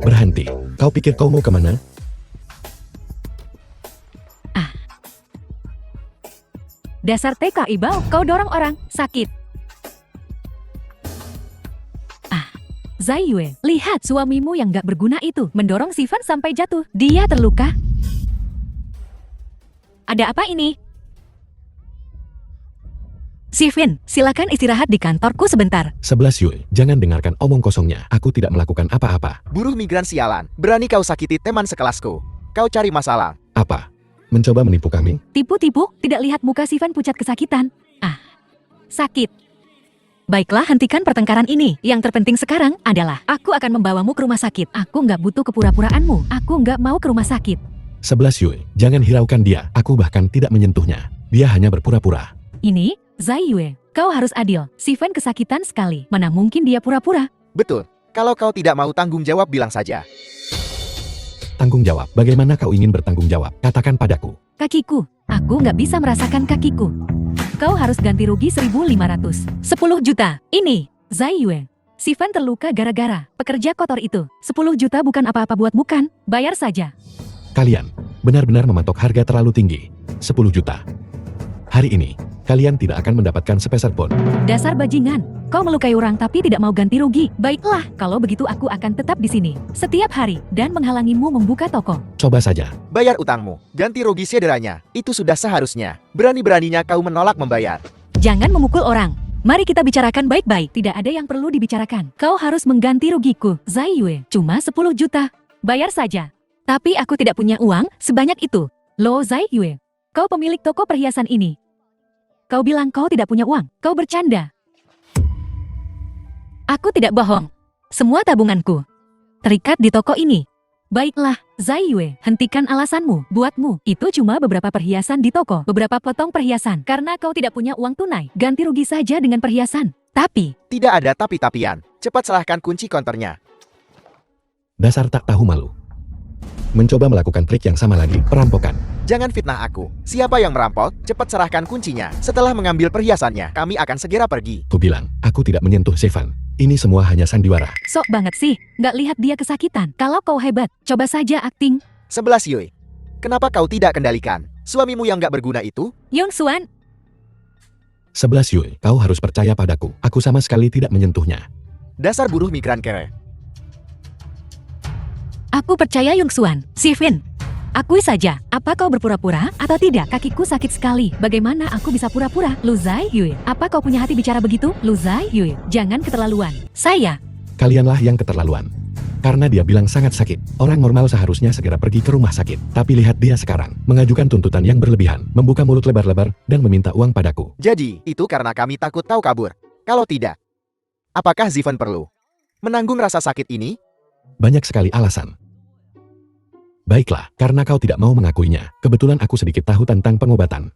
Berhenti. Kau pikir kau mau kemana? Dasar TKI Bau, kau dorong orang. Sakit. Zai Yue, lihat suamimu yang gak berguna itu mendorong Steven sampai jatuh. Dia terluka. Ada apa ini? Steven, silakan istirahat di kantorku sebentar. 11 Yue, jangan dengarkan omong kosongnya. Aku tidak melakukan apa-apa. Buruh migran sialan, berani kau sakiti teman sekelasku. Kau cari masalah. Apa? Mencoba menipu kami? Tipu-tipu, tidak lihat muka Steven pucat kesakitan. Sakit. Baiklah, hentikan pertengkaran ini. Yang terpenting sekarang adalah aku akan membawamu ke rumah sakit. Aku nggak butuh kepura-puraanmu. Aku nggak mau ke rumah sakit. 11 Yue, jangan hiraukan dia. Aku bahkan tidak menyentuhnya. Dia hanya berpura-pura. Ini, Zai Yue, kau harus adil. Steven kesakitan sekali. Mana mungkin dia pura-pura? Betul. Kalau kau tidak mau tanggung jawab, bilang saja. Tanggung jawab? Bagaimana kau ingin bertanggung jawab? Katakan padaku. Kakiku. Aku nggak bisa merasakan kakiku. Kau harus ganti rugi 1.500. 10 juta. Ini, Zai Yue. Steven terluka gara-gara pekerja kotor itu. 10 juta bukan apa-apa buatmu kan? Bayar saja. Kalian benar-benar mematok harga terlalu tinggi. 10 juta. Hari ini, kalian tidak akan mendapatkan sepeser pun. Dasar bajingan. Kau melukai orang tapi tidak mau ganti rugi. Baiklah, kalau begitu aku akan tetap di sini setiap hari dan menghalangimu membuka toko. Coba saja. Bayar utangmu, ganti rugi cederanya. Itu sudah seharusnya. Berani-beraninya kau menolak membayar. Jangan memukul orang. Mari kita bicarakan baik-baik. Tidak ada yang perlu dibicarakan. Kau harus mengganti rugiku. Zai Yue, cuma 10 juta. Bayar saja. Tapi aku tidak punya uang sebanyak itu. Lo Zai Yue, kau pemilik toko perhiasan ini. Kau bilang kau tidak punya uang. Kau bercanda. Aku tidak bohong. Semua tabunganku terikat di toko ini. Baiklah, Zai Yue, hentikan alasanmu. Buatmu, itu cuma beberapa perhiasan di toko. Beberapa potong perhiasan. Karena kau tidak punya uang tunai. Ganti rugi saja dengan perhiasan. Tapi, Tidak ada tapi-tapian. Cepat serahkan kunci konternya. Dasar tak tahu malu. Mencoba melakukan trik yang sama lagi, perampokan. Jangan fitnah aku. Siapa yang merampok, cepat serahkan kuncinya. Setelah mengambil perhiasannya, kami akan segera pergi. Ku bilang, aku tidak menyentuh Steven. Ini semua hanya sandiwara. sok banget sih. Nggak lihat dia kesakitan. Kalau kau hebat, coba saja akting. 11 Yui. Kenapa kau tidak kendalikan suamimu yang gak berguna itu? Yong Suan, 11 Yue, kau harus percaya padaku. Aku sama sekali tidak menyentuhnya. Dasar buruh migran kere. aku percaya Yong Suan. Steven, akui saja. Apa kau berpura-pura atau tidak? Kakiku sakit sekali. Bagaimana aku bisa pura-pura? Lu Zai Yue, apa kau punya hati bicara begitu? Lu Zai Yue, jangan keterlaluan. Saya, Kalianlah yang keterlaluan. Karena dia bilang sangat sakit. Orang normal seharusnya segera pergi ke rumah sakit. Tapi lihat dia sekarang, mengajukan tuntutan yang berlebihan, membuka mulut lebar-lebar, dan meminta uang padaku. Jadi, itu karena kami takut kau kabur. Kalau tidak, apakah Zivan perlu menanggung rasa sakit ini? Banyak sekali alasan. Baiklah, karena kau tidak mau mengakuinya, kebetulan aku sedikit tahu tentang pengobatan.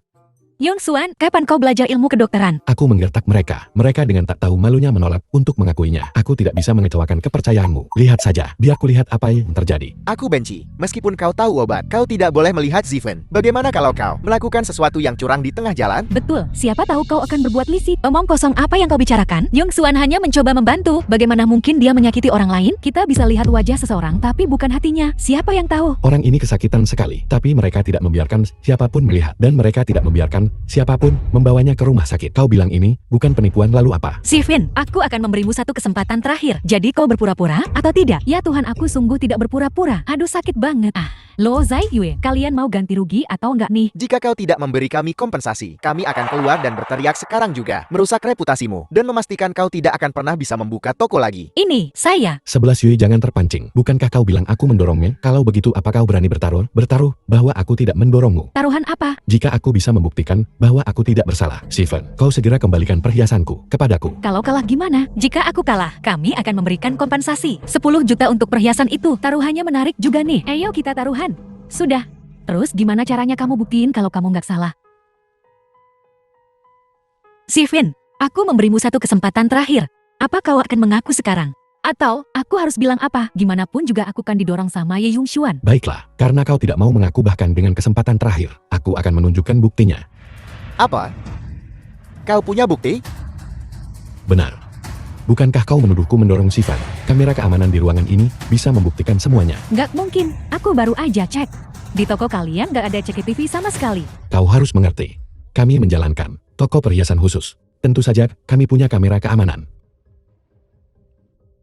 Yong Suan, kapan kau belajar ilmu kedokteran? Aku menggertak mereka. Mereka dengan tak tahu malunya menolak untuk mengakuinya. Aku tidak bisa mengecewakan kepercayaanmu. Lihat saja, biar kulihat apa yang terjadi. Aku benci. Meskipun kau tahu obat, kau tidak boleh melihat Zivan. Bagaimana kalau kau melakukan sesuatu yang curang di tengah jalan? Betul, siapa tahu kau akan berbuat licik. Omong kosong apa yang kau bicarakan? Yong Suan hanya mencoba membantu. Bagaimana mungkin dia menyakiti orang lain? Kita bisa lihat wajah seseorang, tapi bukan hatinya. Siapa yang tahu? Orang ini kesakitan sekali, tapi mereka tidak membiarkan siapapun melihat. Dan mereka tidak membiarkan siapapun membawanya ke rumah sakit. Kau bilang ini bukan penipuan, lalu apa? Steven, aku akan memberimu satu kesempatan terakhir. Jadi kau berpura-pura atau tidak? Ya Tuhan, aku sungguh tidak berpura-pura. Aduh, sakit banget. Lo Zai Yue, kalian mau ganti rugi atau enggak nih? Jika kau tidak memberi kami kompensasi, kami akan keluar dan berteriak sekarang juga, merusak reputasimu, dan memastikan kau tidak akan pernah bisa membuka toko lagi. Ini, saya. 11 Yui, jangan terpancing. Bukankah kau bilang aku mendorongnya? Kalau begitu apa kau berani bertaruh? Bertaruh bahwa aku tidak mendorongmu. Taruhan apa? Jika aku bisa membuktikan membuktikan bahwa aku tidak bersalah. Steven, kau segera kembalikan perhiasanku kepadaku. Kalau kalah gimana? Jika aku kalah, kami akan memberikan kompensasi 10 juta untuk perhiasan itu. Taruhannya menarik juga nih. Ayo kita taruhan. Sudah. Terus gimana caranya kamu buktiin kalau kamu nggak salah? Steven, aku memberimu satu kesempatan terakhir. Apa kau akan mengaku sekarang? Atau, aku harus bilang apa? Gimana pun juga aku kan didorong sama Ye Yung Xuan. Baiklah, karena kau tidak mau mengaku bahkan dengan kesempatan terakhir, aku akan menunjukkan buktinya. Apa? Kau punya bukti? Benar. Bukankah kau menuduhku mendorong Steven? Kamera keamanan di ruangan ini bisa membuktikan semuanya. Nggak mungkin, aku baru aja cek. Di toko kalian nggak ada CCTV sama sekali. Kau harus mengerti. Kami menjalankan toko perhiasan khusus. Tentu saja, kami punya kamera keamanan.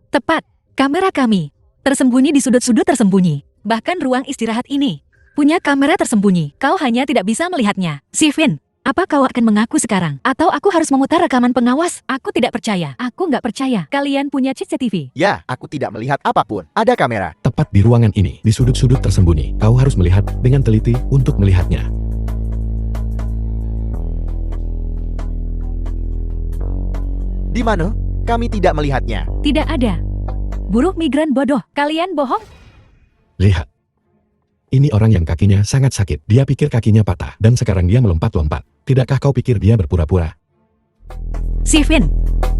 Tepat, kamera kami tersembunyi di sudut-sudut tersembunyi. Bahkan ruang istirahat ini punya kamera tersembunyi. Kau hanya tidak bisa melihatnya. Steven, apa kau akan mengaku sekarang? Atau aku harus memutar rekaman pengawas? Aku tidak percaya. Aku nggak percaya. Kalian punya CCTV. Ya, aku tidak melihat apapun. Ada kamera. Tepat di ruangan ini, di sudut-sudut tersembunyi. Kau harus melihat dengan teliti untuk melihatnya. Di mana? Kami tidak melihatnya. Tidak ada. Buruh migran bodoh. Kalian bohong? Lihat. Ini orang yang kakinya sangat sakit. Dia pikir kakinya patah dan sekarang dia melompat-lompat. Tidakkah kau pikir dia berpura-pura? Steven,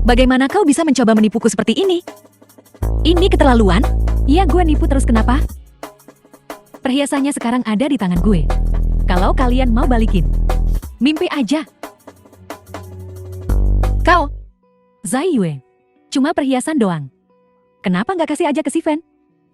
bagaimana kau bisa mencoba menipuku seperti ini? Ini keterlaluan? Iya, gue nipu terus kenapa? Perhiasannya sekarang ada di tangan gue. Kalau kalian mau balikin, mimpi aja. Kau, Zai Yue, cuma perhiasan doang. Kenapa nggak kasih aja ke Steven?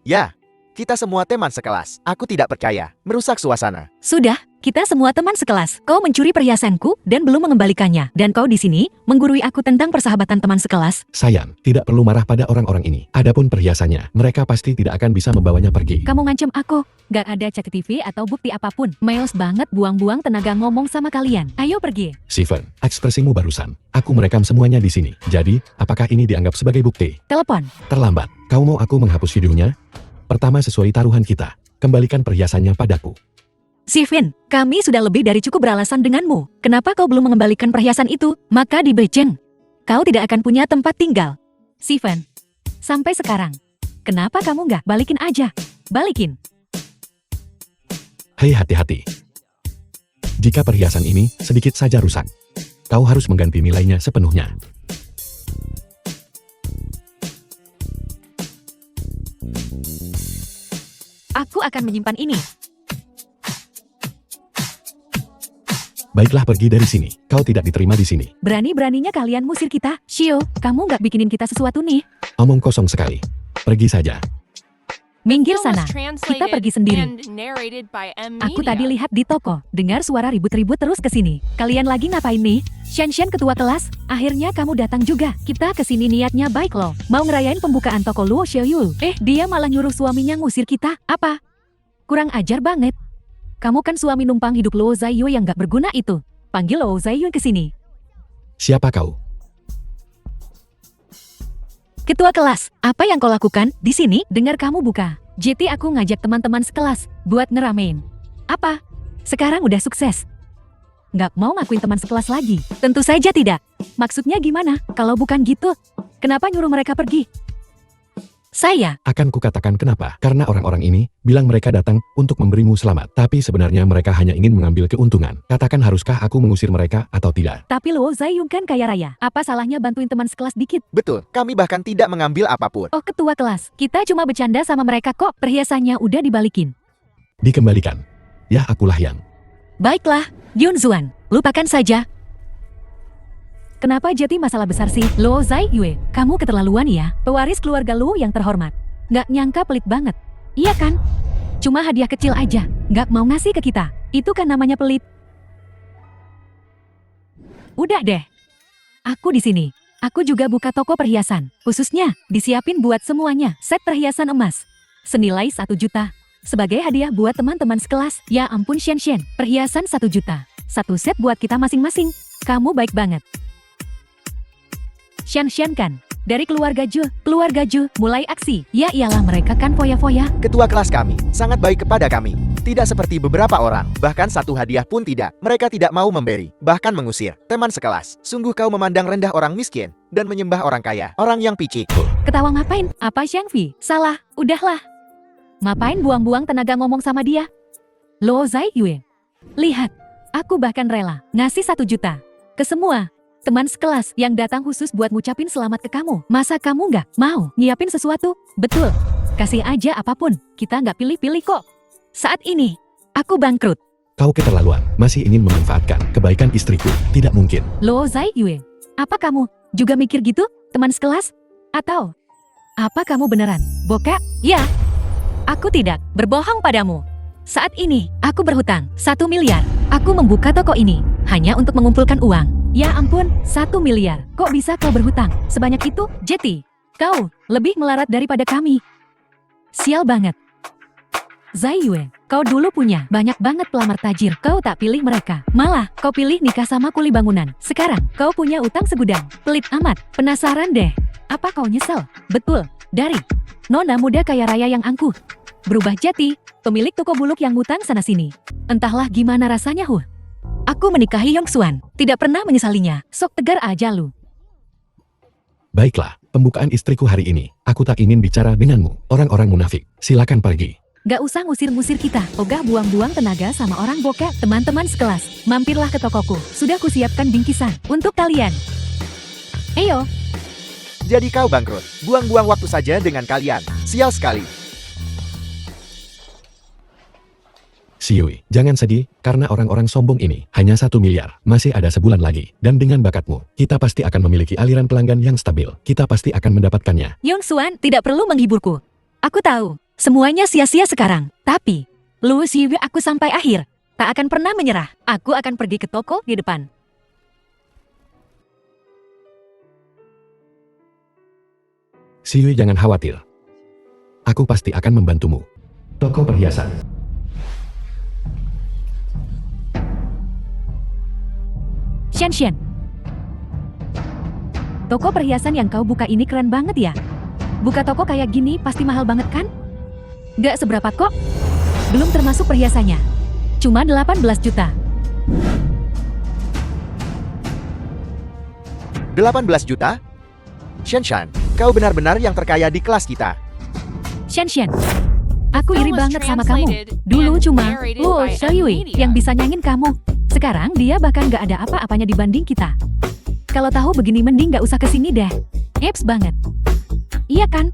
Ya, kita semua teman sekelas. Aku tidak percaya. Merusak suasana. Sudah, kita semua teman sekelas. Kau mencuri perhiasanku dan belum mengembalikannya. Dan kau di sini menggurui aku tentang persahabatan teman sekelas. Sayang, tidak perlu marah pada orang-orang ini. Adapun perhiasannya, mereka pasti tidak akan bisa membawanya pergi. Kamu ngancem aku. Gak ada CCTV atau bukti apapun. Males banget buang-buang tenaga ngomong sama kalian. Ayo pergi. Steven, ekspresimu barusan. Aku merekam semuanya di sini. Jadi, apakah ini dianggap sebagai bukti? Telepon. Terlambat. Kau mau aku menghapus videonya? Pertama sesuai taruhan kita. Kembalikan perhiasannya padaku. Steven, kami sudah lebih dari cukup beralasan denganmu. Kenapa kau belum mengembalikan perhiasan itu? Maka di Beijing, kau tidak akan punya tempat tinggal. Steven, sampai sekarang, kenapa kamu nggak balikin aja? Balikin. Hei, hati-hati. Jika perhiasan ini sedikit saja rusak, kau harus mengganti nilainya sepenuhnya. Aku akan menyimpan ini. Baiklah, pergi dari sini. Kau tidak diterima di sini. Berani-beraninya kalian musir kita. Shio, kamu nggak bikinin kita sesuatu nih. Omong kosong sekali. Pergi saja. Minggir Film was sana. translated Kita pergi sendiri. and narrated by M. Aku Media. tadi lihat di toko, dengar suara ribut-ribut terus ke sini. Kalian lagi ngapain nih? Shen ketua kelas, akhirnya kamu datang juga. Kita kesini niatnya baik loh, mau ngerayain pembukaan toko Luo Xiaoyu. Dia malah nyuruh suaminya ngusir kita. Apa? Kurang ajar banget. Kamu kan suami numpang hidup Luo Zaiyu yang gak berguna itu. Panggil Luo Zaiyu ke sini. Siapa kau? Ketua kelas, apa yang kau lakukan di sini? Dengar kamu buka. JT aku ngajak teman-teman sekelas buat ngeramein. Apa? Sekarang udah sukses. Nggak mau ngakuin teman sekelas lagi? Tentu saja tidak. Maksudnya gimana? Kalau bukan gitu, kenapa nyuruh mereka pergi? Saya, Akan kukatakan kenapa. Karena orang-orang ini bilang mereka datang untuk memberimu selamat. Tapi sebenarnya mereka hanya ingin mengambil keuntungan. Katakan, haruskah aku mengusir mereka atau tidak? tapi Luo Zaiyu kan kaya raya. Apa salahnya bantuin teman sekelas dikit? Betul, kami bahkan tidak mengambil apapun. Oh, ketua kelas, kita cuma bercanda sama mereka kok. Perhiasannya udah dibalikin. Dikembalikan. Ya, akulah yang. Baiklah, Yun Zuan, lupakan saja. Kenapa jadi masalah besar sih? Luo Zaiyu, kamu keterlaluan ya. Pewaris keluarga Luo yang terhormat. Nggak nyangka pelit banget. Iya kan? Cuma hadiah kecil aja. Nggak mau ngasih ke kita. Itu kan namanya pelit. Udah deh. Aku di sini. Aku juga buka toko perhiasan. Khususnya, disiapin buat semuanya. Set perhiasan emas. Senilai 1 juta. Sebagai hadiah buat teman-teman sekelas. Ya ampun Shen, perhiasan 1 juta. 1 set buat kita masing-masing. Kamu baik banget. Shen kan? Dari keluarga Ju mulai aksi. Ya iyalah, mereka kan foya-foya. Ketua kelas kami sangat baik kepada kami. Tidak seperti beberapa orang, bahkan satu hadiah pun tidak. Mereka tidak mau memberi, bahkan mengusir. Teman sekelas, sungguh kau memandang rendah orang miskin dan menyembah orang kaya, orang yang picik. Ketawa ngapain? Apa Xiangfi? Salah, udahlah. Ngapain buang-buang tenaga ngomong sama dia? Luo Zai Yue. Lihat, aku bahkan rela ngasih 1 juta ke semua teman sekelas yang datang khusus buat ngucapin selamat ke kamu. Masa kamu nggak mau nyiapin sesuatu? Betul, kasih aja apapun, kita nggak pilih-pilih kok. Saat ini, aku bangkrut. Kau keterlaluan, masih ingin memanfaatkan kebaikan istriku. Tidak mungkin. Luo Zai Yue, apa kamu juga mikir gitu, teman sekelas? Atau apa kamu beneran bokek? Ya, aku tidak berbohong padamu. Saat ini, aku berhutang 1 miliar. Aku membuka toko ini hanya untuk mengumpulkan uang. Ya ampun, 1 miliar. Kok bisa kau berhutang sebanyak itu, Jetty? Kau lebih melarat daripada kami. Sial banget. Zai Yue, kau dulu punya banyak banget pelamar tajir. Kau tak pilih mereka. Malah, kau pilih nikah sama kuli bangunan. Sekarang, kau punya utang segudang. Pelit amat. Penasaran deh. Apa kau nyesel? Betul. Dari nona muda kaya raya yang angkuh berubah jadi pemilik toko buluk yang ngutang sana-sini. Entahlah gimana rasanya, Aku menikahi Yong Xuan. Tidak pernah menyesalinya. Sok tegar aja lu. Baiklah, pembukaan istriku hari ini. Aku tak ingin bicara denganmu, orang-orang munafik. Silakan pergi. Gak usah ngusir-ngusir kita. Ogah buang-buang tenaga sama orang bokek. Teman-teman sekelas, mampirlah ke tokoku. Sudah kusiapkan bingkisan untuk kalian. Ayo. Jadi kau bangkrut, buang-buang waktu saja dengan kalian. Sial sekali. Siui, jangan sedih, karena orang-orang sombong ini hanya 1 miliar. Masih ada sebulan lagi. Dan dengan bakatmu, kita pasti akan memiliki aliran pelanggan yang stabil. Kita pasti akan mendapatkannya. Yong Xuan tidak perlu menghiburku. Aku tahu, semuanya sia-sia sekarang. Tapi, Luo Xiyu aku sampai akhir. Tak akan pernah menyerah. Aku akan pergi ke toko di depan. Siui, jangan khawatir. Aku pasti akan membantumu. Toko perhiasan. Xian. Toko perhiasan yang kau buka ini keren banget ya. Buka toko kayak gini pasti mahal banget kan? Gak seberapa kok. Belum termasuk perhiasannya. Cuma 18 juta. 18 juta? Shan, kau benar-benar yang terkaya di kelas kita. Xian. Aku iri banget sama kamu. Dulu cuma Luo Xiaoyui yang bisa nyanyiin kamu. Sekarang dia bahkan gak ada apa-apanya dibanding kita. Kalau tahu begini mending gak usah kesini deh. Eps banget. Iya kan?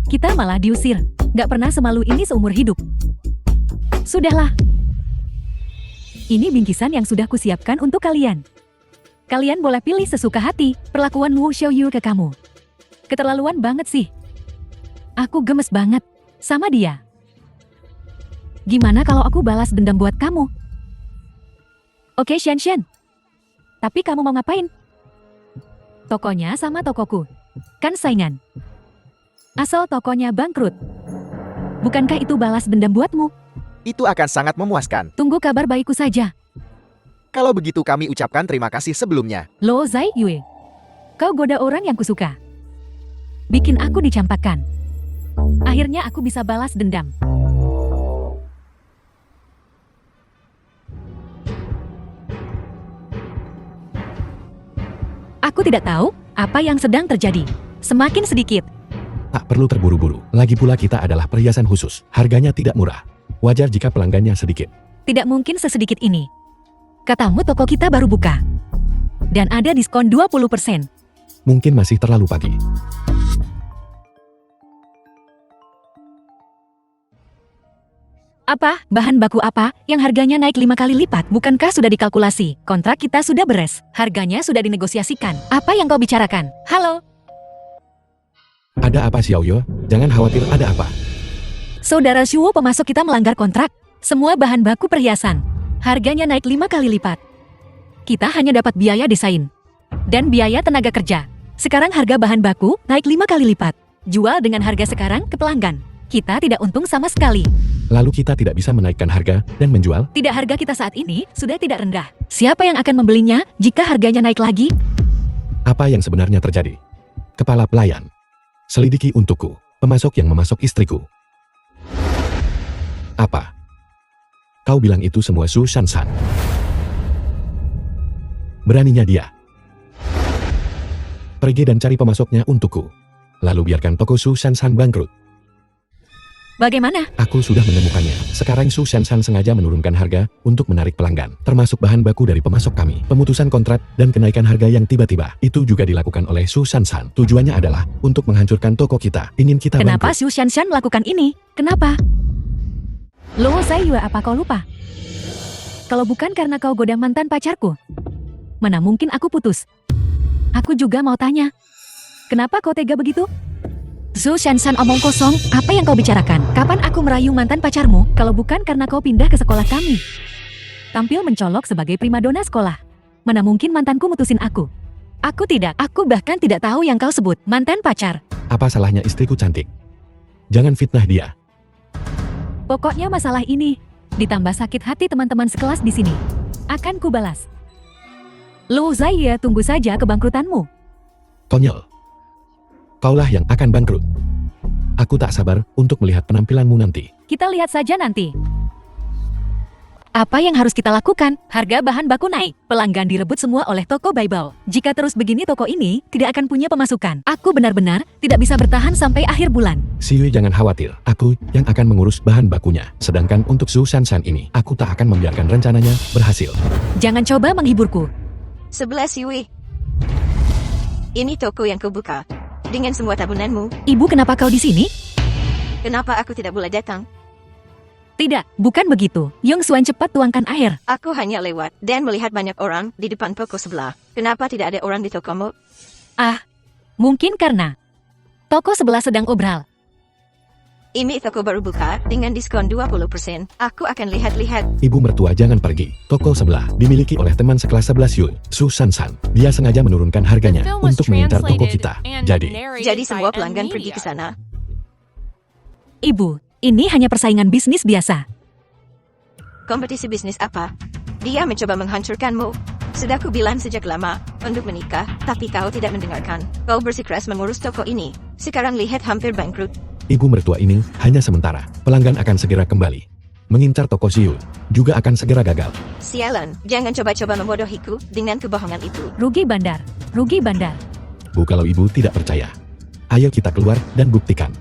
Kita malah diusir. Gak pernah semalu ini seumur hidup. Sudahlah. Ini bingkisan yang sudah kusiapkan untuk kalian. Kalian boleh pilih sesuka hati perlakuan Luo Xiaoyu ke kamu. Keterlaluan banget sih. Aku gemes banget sama dia. Gimana kalau aku balas dendam buat kamu? Oke Xian. Tapi kamu mau ngapain? Tokonya sama tokoku. Kan saingan. Asal tokonya bangkrut. Bukankah itu balas dendam buatmu? Itu akan sangat memuaskan. Tunggu kabar baikku saja. Kalau begitu kami ucapkan terima kasih sebelumnya. Luo Zai Yue. Kau goda orang yang kusuka. Bikin aku dicampakkan. Akhirnya aku bisa balas dendam. Aku tidak tahu apa yang sedang terjadi. Semakin sedikit. Tak perlu terburu-buru. Lagi pula kita adalah perhiasan khusus. Harganya tidak murah. Wajar jika pelanggannya sedikit. Tidak mungkin sesedikit ini. Katamu toko kita baru buka. Dan ada diskon 20%. Mungkin masih terlalu pagi. Apa? Bahan baku apa yang harganya naik 5 kali lipat? Bukankah sudah dikalkulasi? Kontrak kita sudah beres. Harganya sudah dinegosiasikan. Apa yang kau bicarakan? Halo? Ada apa Xiaoyo? Jangan khawatir, ada apa? Saudara Shuo pemasok kita melanggar kontrak. Semua bahan baku perhiasan. Harganya naik 5 kali lipat. Kita hanya dapat biaya desain. Dan biaya tenaga kerja. Sekarang harga bahan baku naik 5 kali lipat. Jual dengan harga sekarang ke pelanggan. Kita tidak untung sama sekali. Lalu kita tidak bisa menaikkan harga dan menjual? Tidak, harga kita saat ini sudah tidak rendah. Siapa yang akan membelinya jika harganya naik lagi? Apa yang sebenarnya terjadi? Kepala pelayan. Selidiki untukku. Pemasok yang memasok istriku. Apa? Kau bilang itu semua Su Shan-san. Beraninya dia. Pergi dan cari pemasoknya untukku. Lalu biarkan toko Su Shan-san bangkrut. Bagaimana? Aku sudah menemukannya. Sekarang Su Shan-san sengaja menurunkan harga untuk menarik pelanggan, termasuk bahan baku dari pemasok kami. Pemutusan kontrak dan kenaikan harga yang tiba-tiba itu juga dilakukan oleh Su Shan-san. Tujuannya adalah untuk menghancurkan toko kita. Ingin kita Kenapa bangkrut. Su Shanshan melakukan ini? Kenapa? Lo Zai apa kau lupa? Kalau bukan karena kau goda mantan pacarku, mana mungkin aku putus? Aku juga mau tanya, kenapa kau tega begitu? Su Shanshan omong kosong, apa yang kau bicarakan? Kapan aku merayu mantan pacarmu, kalau bukan karena kau pindah ke sekolah kami? Tampil mencolok sebagai primadona sekolah. Mana mungkin mantanku mutusin aku? Aku bahkan tidak tahu yang kau sebut, mantan pacar. Apa salahnya istriku cantik? Jangan fitnah dia. Pokoknya masalah ini, ditambah sakit hati teman-teman sekelas di sini, akan kubalas. Lo Zai, tunggu saja kebangkrutanmu. Konyol. Kaulah yang akan bangkrut. Aku tak sabar untuk melihat penampilanmu nanti. Kita lihat saja nanti. Apa yang harus kita lakukan? Harga bahan baku naik. Pelanggan direbut semua oleh toko Baibao. Jika terus begini toko ini tidak akan punya pemasukan. Aku benar-benar tidak bisa bertahan sampai akhir bulan. Si Yui jangan khawatir. Aku yang akan mengurus bahan bakunya. Sedangkan untuk Su Shan-san ini, aku tak akan membiarkan rencananya berhasil. Jangan coba menghiburku. 11 Yui. Ini toko yang kau buka. Dengan semua tabunganmu, Ibu, kenapa kau di sini? kenapa aku tidak boleh datang? Tidak, bukan begitu. Yong Xuan, cepat tuangkan air. Aku hanya lewat dan melihat banyak orang di depan toko sebelah. Kenapa tidak ada orang di tokomu? Mungkin karena toko sebelah sedang obral. Ini toko baru buka dengan diskon 20%. Aku akan lihat-lihat. Ibu mertua jangan pergi. Toko sebelah dimiliki oleh teman sekelas 11 Yui, Su Shan-san. Dia sengaja menurunkan The harganya film was untuk mengincar toko translated kita. and Jadi, narrated Jadi semua by pelanggan pergi Media. ke sana. Ibu, ini hanya persaingan bisnis biasa. Kompetisi bisnis apa? Dia mencoba menghancurkanmu. Sudah ku bilang sejak lama untuk menikah, tapi kau tidak mendengarkan. Kau bersikeras mengurus toko ini. Sekarang lihat hampir bangkrut. ibu mertua ini hanya sementara. Pelanggan akan segera kembali. Mengincar toko si Yui juga akan segera gagal. Sialan, jangan coba-coba membodohiku dengan kebohongan itu. Rugi bandar. Rugi bandar. Bu, kalau ibu tidak percaya, ayo kita keluar dan buktikan.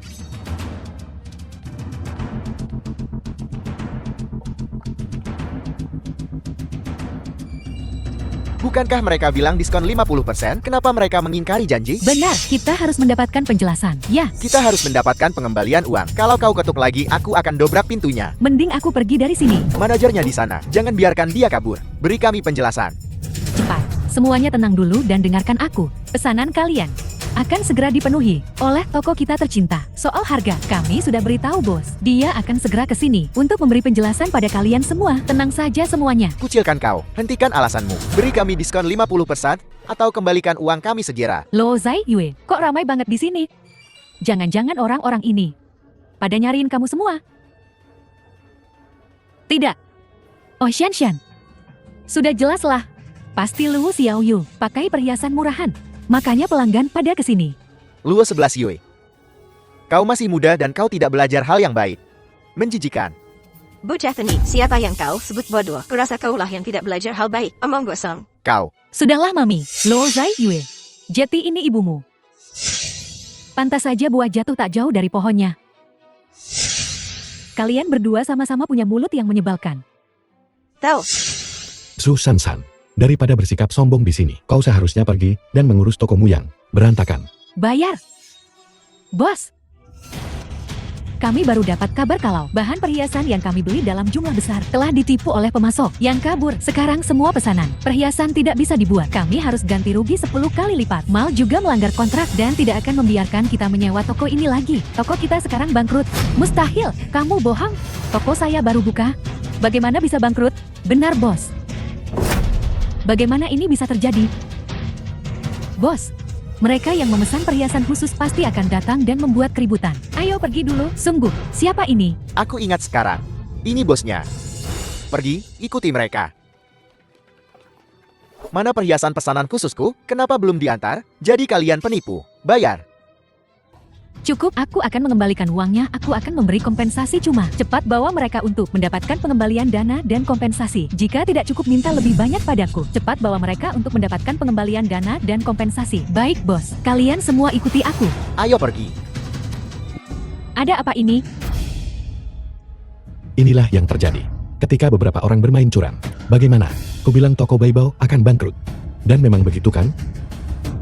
Bukankah mereka bilang diskon 50%? Kenapa mereka mengingkari janji? Benar, kita harus mendapatkan penjelasan. Ya, Kita harus mendapatkan pengembalian uang. Kalau kau ketuk lagi, aku akan dobrak pintunya. mending aku pergi dari sini. Manajernya di sana. Jangan biarkan dia kabur. Beri kami penjelasan. Cepat, semuanya tenang dulu dan dengarkan aku. Pesanan kalian akan segera dipenuhi oleh toko kita tercinta. Soal harga, kami sudah beritahu bos. Dia akan segera ke sini untuk memberi penjelasan pada kalian semua. Tenang saja semuanya. Kucilkan kau. Hentikan alasanmu. Beri kami diskon 50% atau kembalikan uang kami segera. Lo Zai Yue, kok ramai banget di sini? Jangan-jangan orang-orang ini pada nyariin kamu semua? Tidak. Oh Xian. Sudah jelas lah. Pasti Lu Xiaoyu pakai perhiasan murahan. Makanya pelanggan pada kesini. Luo 11 Yui. Kau masih muda dan kau tidak belajar hal yang baik. Menjijikan. Bocah teni, siapa yang kau sebut bodoh? Kurasa kaulah yang tidak belajar hal baik. Omong gosong. Kau. Sudahlah Mami, Lo Zai Yue. Jeti ini ibumu. Pantas saja buah jatuh tak jauh dari pohonnya. Kalian berdua sama-sama punya mulut yang menyebalkan. Tahu, Su Shan-san, daripada bersikap sombong di sini, kau seharusnya pergi dan mengurus tokomu yang berantakan. Bayar. Bos. Kami baru dapat kabar kalau bahan perhiasan yang kami beli dalam jumlah besar telah ditipu oleh pemasok yang kabur. Sekarang semua pesanan perhiasan tidak bisa dibuat. Kami harus ganti rugi 10 kali lipat. Mal juga melanggar kontrak dan tidak akan membiarkan kita menyewa toko ini lagi. Toko kita sekarang bangkrut. Mustahil, kamu bohong. Toko saya baru buka. Bagaimana bisa bangkrut? Benar, bos. Bagaimana ini bisa terjadi? Bos, mereka yang memesan perhiasan khusus pasti akan datang dan membuat keributan. Ayo pergi dulu. Sungguh, siapa ini? Aku ingat sekarang. Ini bosnya. Pergi, ikuti mereka. Mana perhiasan pesanan khususku? Kenapa belum diantar? Jadi kalian penipu. Bayar. Cukup, aku akan mengembalikan uangnya, aku akan memberi kompensasi cuma. Cepat bawa mereka untuk mendapatkan pengembalian dana dan kompensasi. Jika tidak cukup, minta lebih banyak padaku. Cepat bawa mereka untuk mendapatkan pengembalian dana dan kompensasi. Baik, bos. Kalian semua ikuti aku. Ayo pergi. Ada apa ini? Inilah yang terjadi ketika beberapa orang bermain curang. Bagaimana? Kubilang toko Baibau akan bangkrut. Dan memang begitu kan?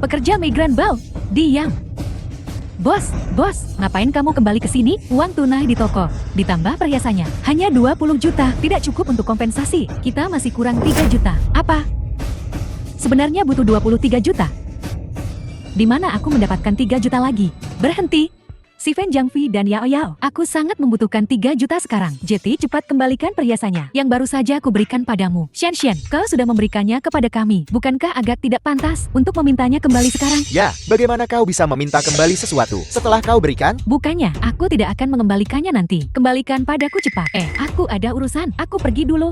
Pekerja migran Bau, diam. Bos, ngapain kamu kembali ke sini? Uang tunai di toko, ditambah perhiasannya. Hanya 20 juta, tidak cukup untuk kompensasi. Kita masih kurang 3 juta. Apa? Sebenarnya butuh 23 juta. Di mana aku mendapatkan 3 juta lagi? Berhenti. Sifen Jiangfi dan Yao Yao, aku sangat membutuhkan 3 juta sekarang. Jeti, cepat kembalikan perhiasannya yang baru saja aku berikan padamu. Shen, kau sudah memberikannya kepada kami. Bukankah agak tidak pantas untuk memintanya kembali sekarang? Ya, bagaimana kau bisa meminta kembali sesuatu setelah kau berikan? Bukannya, aku tidak akan mengembalikannya nanti. Kembalikan padaku cepat. Aku ada urusan. Aku pergi dulu.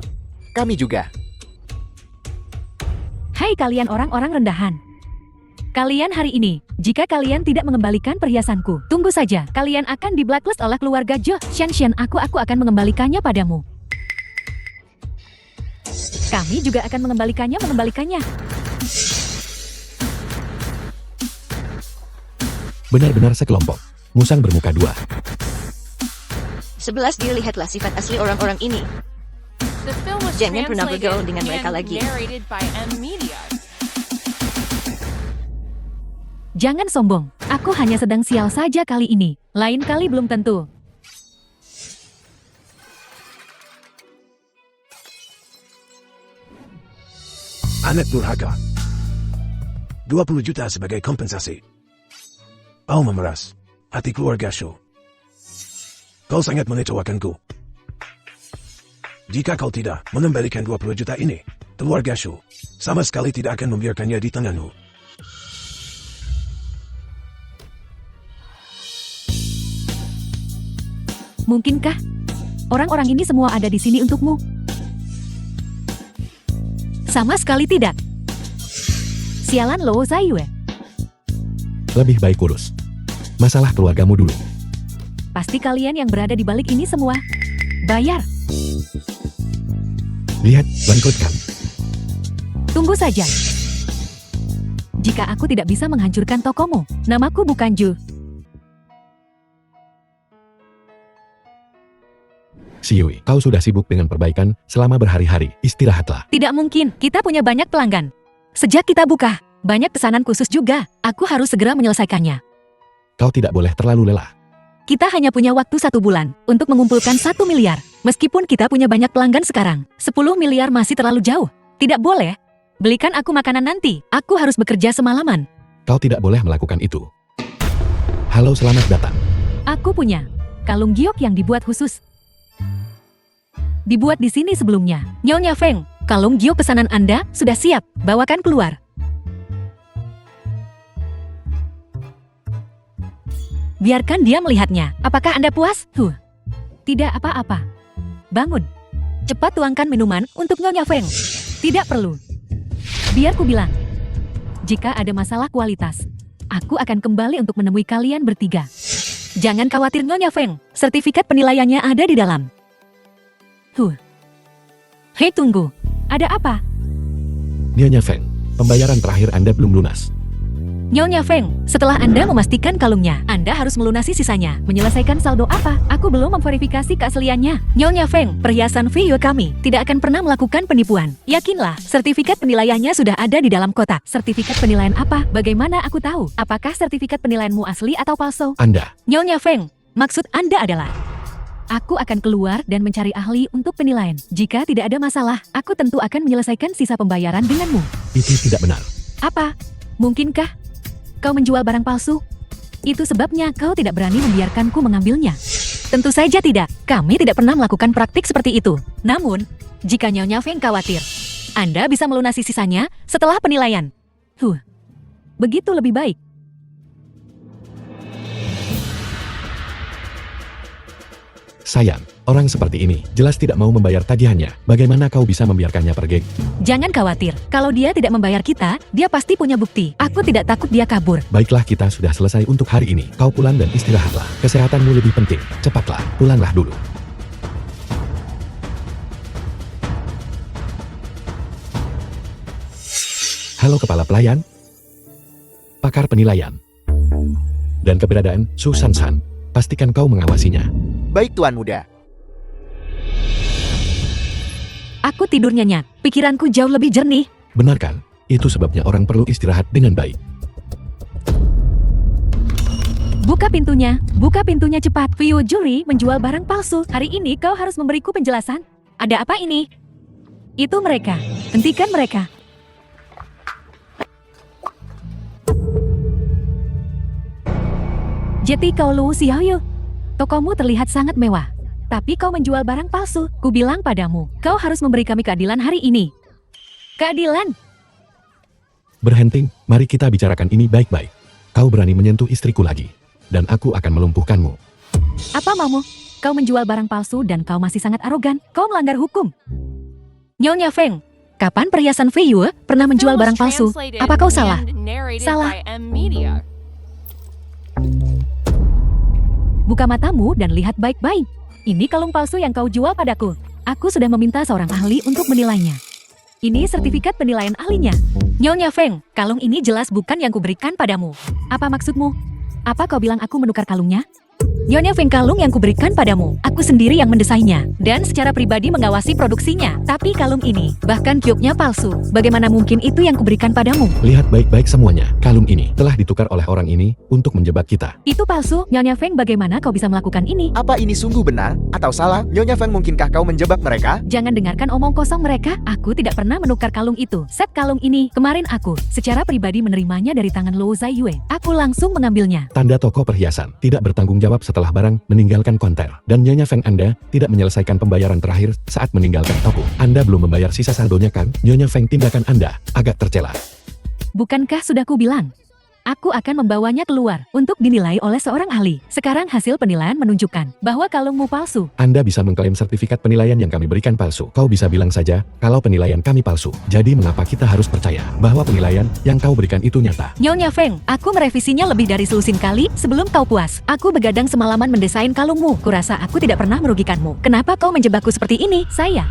Kami juga. Hai kalian orang-orang rendahan. Kalian hari ini, jika kalian tidak mengembalikan perhiasanku, tunggu saja, kalian akan di blacklist oleh keluarga Jo. Shen, aku akan mengembalikannya padamu. Kami juga akan mengembalikannya. Benar-benar sekelompok. Musang bermuka dua. 11 dilihatlah sifat asli orang-orang ini. The film was Jangan pernah translated bergaul dengan mereka and lagi. narrated by M Media. Jangan sombong, aku hanya sedang sial saja kali ini. Lain kali belum tentu. Anak durhaka. 20 juta sebagai kompensasi. Kau memeras hati keluarga Shu. Kau sangat mengecewakanku. Jika kau tidak mengembalikan 20 juta ini, keluarga Shu sama sekali tidak akan membiarkannya di tanganmu. Mungkinkah orang-orang ini semua ada di sini untukmu? Sama sekali tidak. Sialan lo, Zaiyue. Lebih baik urus masalah keluargamu dulu. Pasti kalian yang berada di balik ini semua bayar. Lihat, bangkrutkan. Tunggu saja. Jika aku tidak bisa menghancurkan tokomu, namaku bukan Ju. Xiui, kau sudah sibuk dengan perbaikan selama berhari-hari. Istirahatlah. Tidak mungkin, kita punya banyak pelanggan. Sejak kita buka, banyak pesanan khusus juga. Aku harus segera menyelesaikannya. Kau tidak boleh terlalu lelah. Kita hanya punya waktu 1 bulan untuk mengumpulkan 1 miliar. Meskipun kita punya banyak pelanggan sekarang, 10 miliar masih terlalu jauh. Tidak boleh. Belikan aku makanan nanti. Aku harus bekerja semalaman. Kau tidak boleh melakukan itu. Halo, selamat datang. Aku punya kalung giok yang dibuat khusus. Dibuat di sini sebelumnya. Nyonya Feng, kalung giok pesanan Anda sudah siap. Bawakan keluar. Biarkan dia melihatnya. Apakah Anda puas? Tidak apa-apa. Bangun. Cepat tuangkan minuman untuk Nyonya Feng. Tidak perlu. Biar ku bilang. Jika ada masalah kualitas, aku akan kembali untuk menemui kalian bertiga. Jangan khawatir Nyonya Feng. Sertifikat penilaiannya ada di dalam. Hei, tunggu. Ada apa? Nyonya Feng, pembayaran terakhir Anda belum lunas. Nyonya Feng, setelah Anda memastikan kalungnya, Anda harus melunasi sisanya. Menyelesaikan saldo apa? Aku belum memverifikasi keasliannya. Nyonya Feng, perhiasan video kami tidak akan pernah melakukan penipuan. Yakinlah, sertifikat penilaiannya sudah ada di dalam kotak. Sertifikat penilaian apa? Bagaimana aku tahu? Apakah sertifikat penilaianmu asli atau palsu? Anda. Nyonya Feng, maksud Anda adalah aku akan keluar dan mencari ahli untuk penilaian. Jika tidak ada masalah, aku tentu akan menyelesaikan sisa pembayaran denganmu. Itu tidak benar. Apa? Mungkinkah kau menjual barang palsu? Itu sebabnya kau tidak berani membiarkanku mengambilnya. Tentu saja tidak. Kami tidak pernah melakukan praktik seperti itu. Namun, jika Nyonya Feng khawatir, Anda bisa melunasi sisanya setelah penilaian. Begitu lebih baik. Sayang, Orang seperti ini jelas tidak mau membayar tagihannya. Bagaimana kau bisa membiarkannya pergi? Jangan khawatir, kalau dia tidak membayar kita, dia pasti punya bukti. Aku tidak takut dia kabur. Baiklah, kita sudah selesai untuk hari ini. Kau pulang dan istirahatlah. Kesehatanmu lebih penting. Cepatlah, pulanglah dulu. Halo Kepala Pelayan, Pakar Penilaian, dan keberadaan Susan San. Pastikan kau mengawasinya. Baik Tuan Muda. Aku tidur nyenyak, pikiranku jauh lebih jernih. Benar kan? Itu sebabnya orang perlu istirahat dengan baik. Buka pintunya cepat. Vio Juri menjual barang palsu. Hari ini kau harus memberiku penjelasan. Ada apa ini? Itu mereka. Hentikan mereka. Jeti kau Lu Xiaoyu. Tokomu terlihat sangat mewah. Tapi kau menjual barang palsu. Kubilang padamu, kau harus memberi kami keadilan hari ini. Keadilan? Berhenti, mari kita bicarakan ini baik-baik. Kau berani menyentuh istriku lagi, dan aku akan melumpuhkanmu. Apa maumu? Kau menjual barang palsu dan kau masih sangat arogan. Kau melanggar hukum. Nyonya Feng, kapan perhiasan Fei Yue pernah menjual barang palsu? Apa kau salah? Salah. Buka matamu dan lihat baik-baik. Ini kalung palsu yang kau jual padaku. Aku sudah meminta seorang ahli untuk menilainya. Ini sertifikat penilaian ahlinya. Nyonya Feng, kalung ini jelas bukan yang kuberikan padamu. Apa maksudmu? Apa kau bilang aku menukar kalungnya? Nyonya Feng, kalung yang kuberikan padamu, aku sendiri yang mendesainnya, dan secara pribadi mengawasi produksinya. Tapi kalung ini, bahkan kyuknya palsu. Bagaimana mungkin itu yang kuberikan padamu? Lihat baik-baik semuanya. Kalung ini telah ditukar oleh orang ini untuk menjebak kita. Itu palsu. Nyonya Feng, bagaimana kau bisa melakukan ini? Apa ini sungguh benar atau salah? Nyonya Feng, mungkinkah kau menjebak mereka? Jangan dengarkan omong kosong mereka. Aku tidak pernah menukar kalung itu. Set kalung ini, kemarin aku secara pribadi menerimanya dari tangan Luo Zhaiyue. Aku langsung mengambilnya. Tanda toko perhiasan tidak bertanggung jawab setelah barang meninggalkan konter. Dan Nyonya Feng, Anda tidak menyelesaikan pembayaran terakhir saat meninggalkan toko. Anda belum membayar sisa saldonya kan? Nyonya Feng, tindakan Anda agak tercela. Bukankah sudah kubilang? Aku akan membawanya keluar untuk dinilai oleh seorang ahli. Sekarang hasil penilaian menunjukkan bahwa kalungmu palsu. Anda bisa mengklaim sertifikat penilaian yang kami berikan palsu. Kau bisa bilang saja kalau penilaian kami palsu. Jadi mengapa kita harus percaya bahwa penilaian yang kau berikan itu nyata? Nyonya Feng, aku merevisinya lebih dari selusin kali sebelum kau puas. Aku begadang semalaman mendesain kalungmu. Kurasa aku tidak pernah merugikanmu. Kenapa kau menjebakku seperti ini? Saya.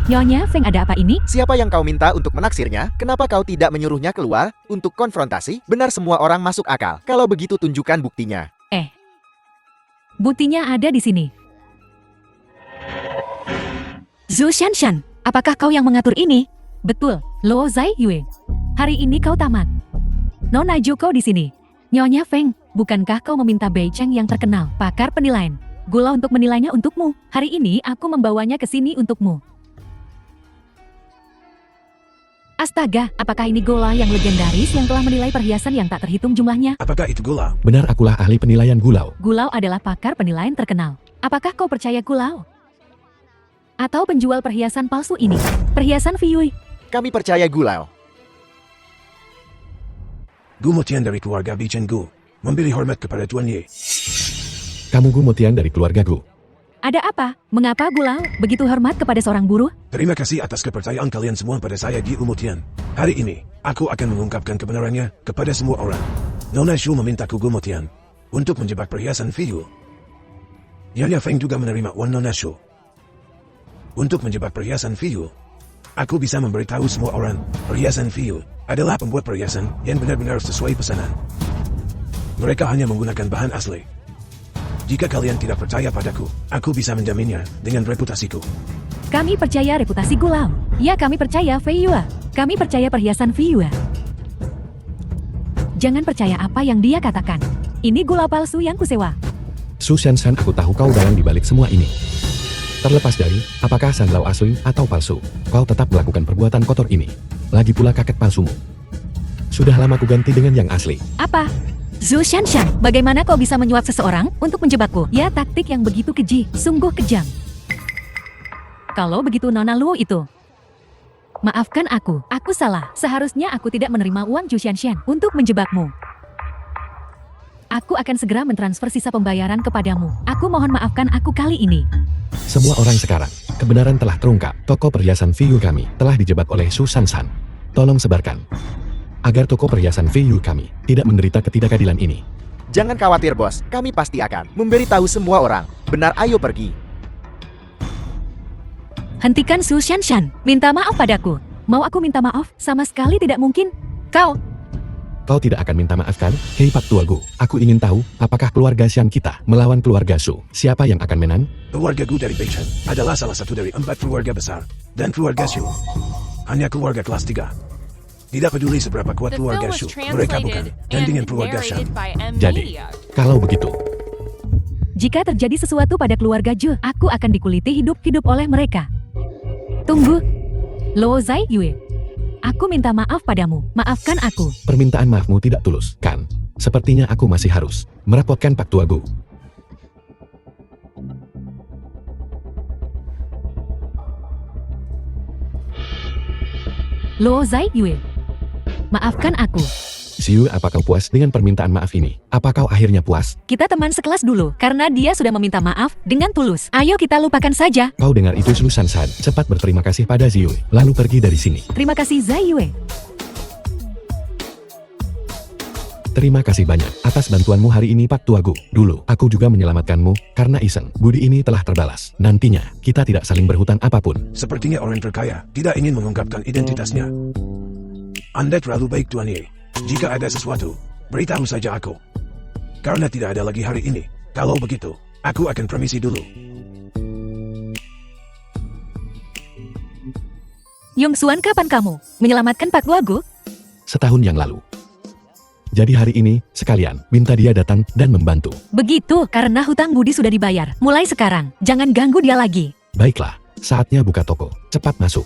Nyonya Feng, ada apa ini? Siapa yang kau minta untuk menaksirnya? Kenapa kau tidak menyuruhnya keluar untuk konfrontasi? Benar, semua orang masuk akal. Kalau begitu tunjukkan buktinya. Buktinya ada di sini. Zhu Shanshan, apakah kau yang mengatur ini? Betul, Luo Zhaiyue. Hari ini kau tamat. Nona Joko di sini. Nyonya Feng, bukankah kau meminta Bei Cheng yang terkenal, pakar penilaian, gula untuk menilainya untukmu? Hari ini aku membawanya ke sini untukmu. Astaga, apakah ini Gola yang legendaris yang telah menilai perhiasan yang tak terhitung jumlahnya? Apakah itu gula? Benar, akulah ahli penilaian Gulau. Gulau adalah pakar penilaian terkenal. Apakah kau percaya Gulau? Atau penjual perhiasan palsu ini? Perhiasan Fiyui. Kami percaya Gulau. Gu Motian dari keluarga Bichen Gu. Memberi hormat kepada Tuan Ye. Kamu Gu Motian dari keluarga Gu. Ada apa? Mengapa Gulau begitu hormat kepada seorang buruh? Terima kasih atas kepercayaan kalian semua pada saya di Umotian. Hari ini, aku akan mengungkapkan kebenarannya kepada semua orang. Nona Shu memintaku Gu Motian untuk menjebak perhiasan Fiyu. Nyonya Feng juga menerima uang Nona Shu untuk menjebak perhiasan Fiyu. Aku bisa memberitahu semua orang, perhiasan Fiyu adalah pembuat perhiasan yang benar-benar sesuai pesanan. Mereka hanya menggunakan bahan asli. Jika kalian tidak percaya padaku, aku bisa menjaminnya dengan reputasiku. Kami percaya reputasi Gulau. Ya, kami percaya Fei Yue. Kami percaya perhiasan Fei Yue. Jangan percaya apa yang dia katakan. Ini gula palsu yang kusewa. Su Shanshan, aku tahu kau dalang di balik semua ini. Terlepas dari apakah sandal asli atau palsu, kau tetap melakukan perbuatan kotor ini. Lagi pula kakek palsumu. Sudah lama ku ganti dengan yang asli. Apa? Zhu Shanshan, bagaimana kau bisa menyuap seseorang untuk menjebakku? Ya, taktik yang begitu keji, sungguh kejam. Kalau begitu Nona Luo itu. Maafkan aku salah. Seharusnya aku tidak menerima uang Zhu Shanshan untuk menjebakmu. Aku akan segera mentransfer sisa pembayaran kepadamu. Aku mohon maafkan aku kali ini. Semua orang sekarang, kebenaran telah terungkap. Toko perhiasan VU kami telah dijebak oleh Susan San. Tolong sebarkan agar toko perhiasan VU kami tidak menderita ketidakadilan ini. Jangan khawatir bos, kami pasti akan memberitahu semua orang. Benar, ayo pergi. Hentikan Su Shanshan. Minta maaf padaku. Mau aku minta maaf? Sama sekali tidak mungkin. Kau tidak akan minta maaf kan? Hei Pak Tuagu, aku ingin tahu, apakah keluarga Xian kita melawan keluarga Su? Siapa yang akan menang? Keluarga Gu dari Beichan adalah salah satu dari 4 keluarga besar. Dan keluarga Shu hanya keluarga kelas 3. Tidak peduli seberapa kuat The film keluarga was Shu, mereka bukan. translated Dan dengan and keluarga Shan, narrated by M. Jadi, Media. kalau begitu, Jika terjadi sesuatu pada keluarga Zhu, aku akan dikuliti hidup-hidup oleh mereka. Tunggu. Luo Zai Yue. Aku minta maaf padamu. Maafkan aku. permintaan maafmu tidak tulus, kan? Sepertinya aku masih harus merepotkan Pak Tuagu. Luo Zai Yue. Maafkan aku. Siu, apa kau puas dengan permintaan maaf ini? Apa kau akhirnya puas? Kita teman sekelas dulu, karena dia sudah meminta maaf dengan tulus. Ayo kita lupakan saja. Kau dengar itu Susan San, cepat berterima kasih pada Ziyu, lalu pergi dari sini. Terima kasih Zai Yue. Terima kasih banyak atas bantuanmu hari ini Pak Tuagu. Dulu, aku juga menyelamatkanmu, karena iseng. Budi ini telah terbalas. Nantinya, kita tidak saling berhutang apapun. sepertinya orang terkaya tidak ingin mengungkapkan identitasnya. Anda terlalu baik Tuan Ye. Jika ada sesuatu, beritahu saja aku. Karena tidak ada lagi hari ini. Kalau begitu, aku akan permisi dulu. Yong Xuan, kapan kamu menyelamatkan Pak Tuagu? Setahun yang lalu. Jadi hari ini, sekalian, minta dia datang dan membantu. Begitu, karena hutang budi sudah dibayar. Mulai sekarang, jangan ganggu dia lagi. Baiklah, saatnya buka toko. Cepat masuk.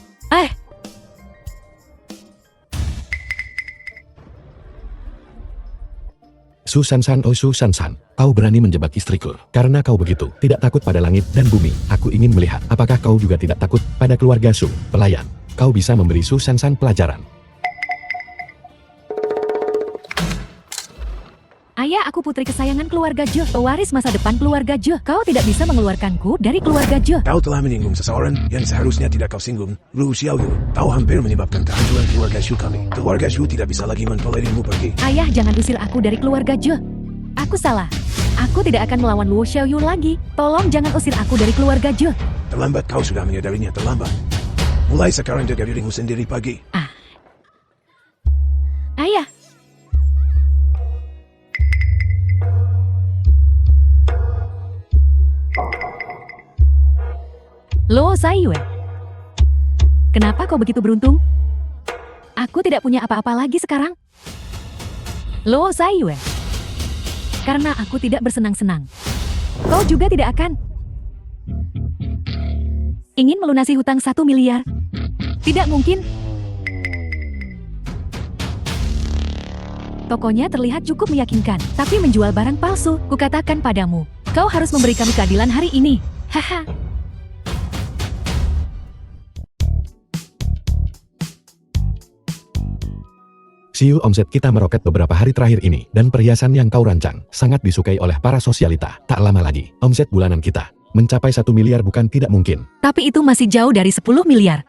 Susan San, oh Susan San, kau berani menjebak istriku. Karena kau begitu, tidak takut pada langit dan bumi. Aku ingin melihat, apakah kau juga tidak takut pada keluarga Su, pelayan. Kau bisa memberi Susan San pelajaran. Ayah, aku putri kesayangan keluarga Zhe, pewaris masa depan keluarga Zhe. Kau tidak bisa mengeluarkanku dari keluarga Zhe. Kau telah menyinggung seseorang yang seharusnya tidak kau singgung. Lu Xiaoyu, kau hampir menyebabkan kehancuran keluarga Shu kami. Keluarga Shu tidak bisa lagi mentolerirmu pergi. Ayah, jangan usir aku dari keluarga Zhe. Aku salah. Aku tidak akan melawan Luo Xiaoyu lagi. Tolong jangan usir aku dari keluarga Zhe. Terlambat, kau sudah menyadarinya terlambat. Mulai sekarang jaga dirimu sendiri pergi. Ayah. Luo Zai Yue. Kenapa kau begitu beruntung? Aku tidak punya apa-apa lagi sekarang. Luo Zai Yue. Karena aku tidak bersenang-senang. Kau juga tidak akan. Ingin melunasi hutang 1 miliar? Tidak mungkin. Tokonya terlihat cukup meyakinkan, tapi menjual barang palsu. Kukatakan padamu, kau harus memberi kami keadilan hari ini. Haha. Siu, omset kita meroket beberapa hari terakhir ini, dan perhiasan yang kau rancang sangat disukai oleh para sosialita. Tak lama lagi, omset bulanan kita mencapai 1 miliar bukan tidak mungkin. Tapi itu masih jauh dari 10 miliar.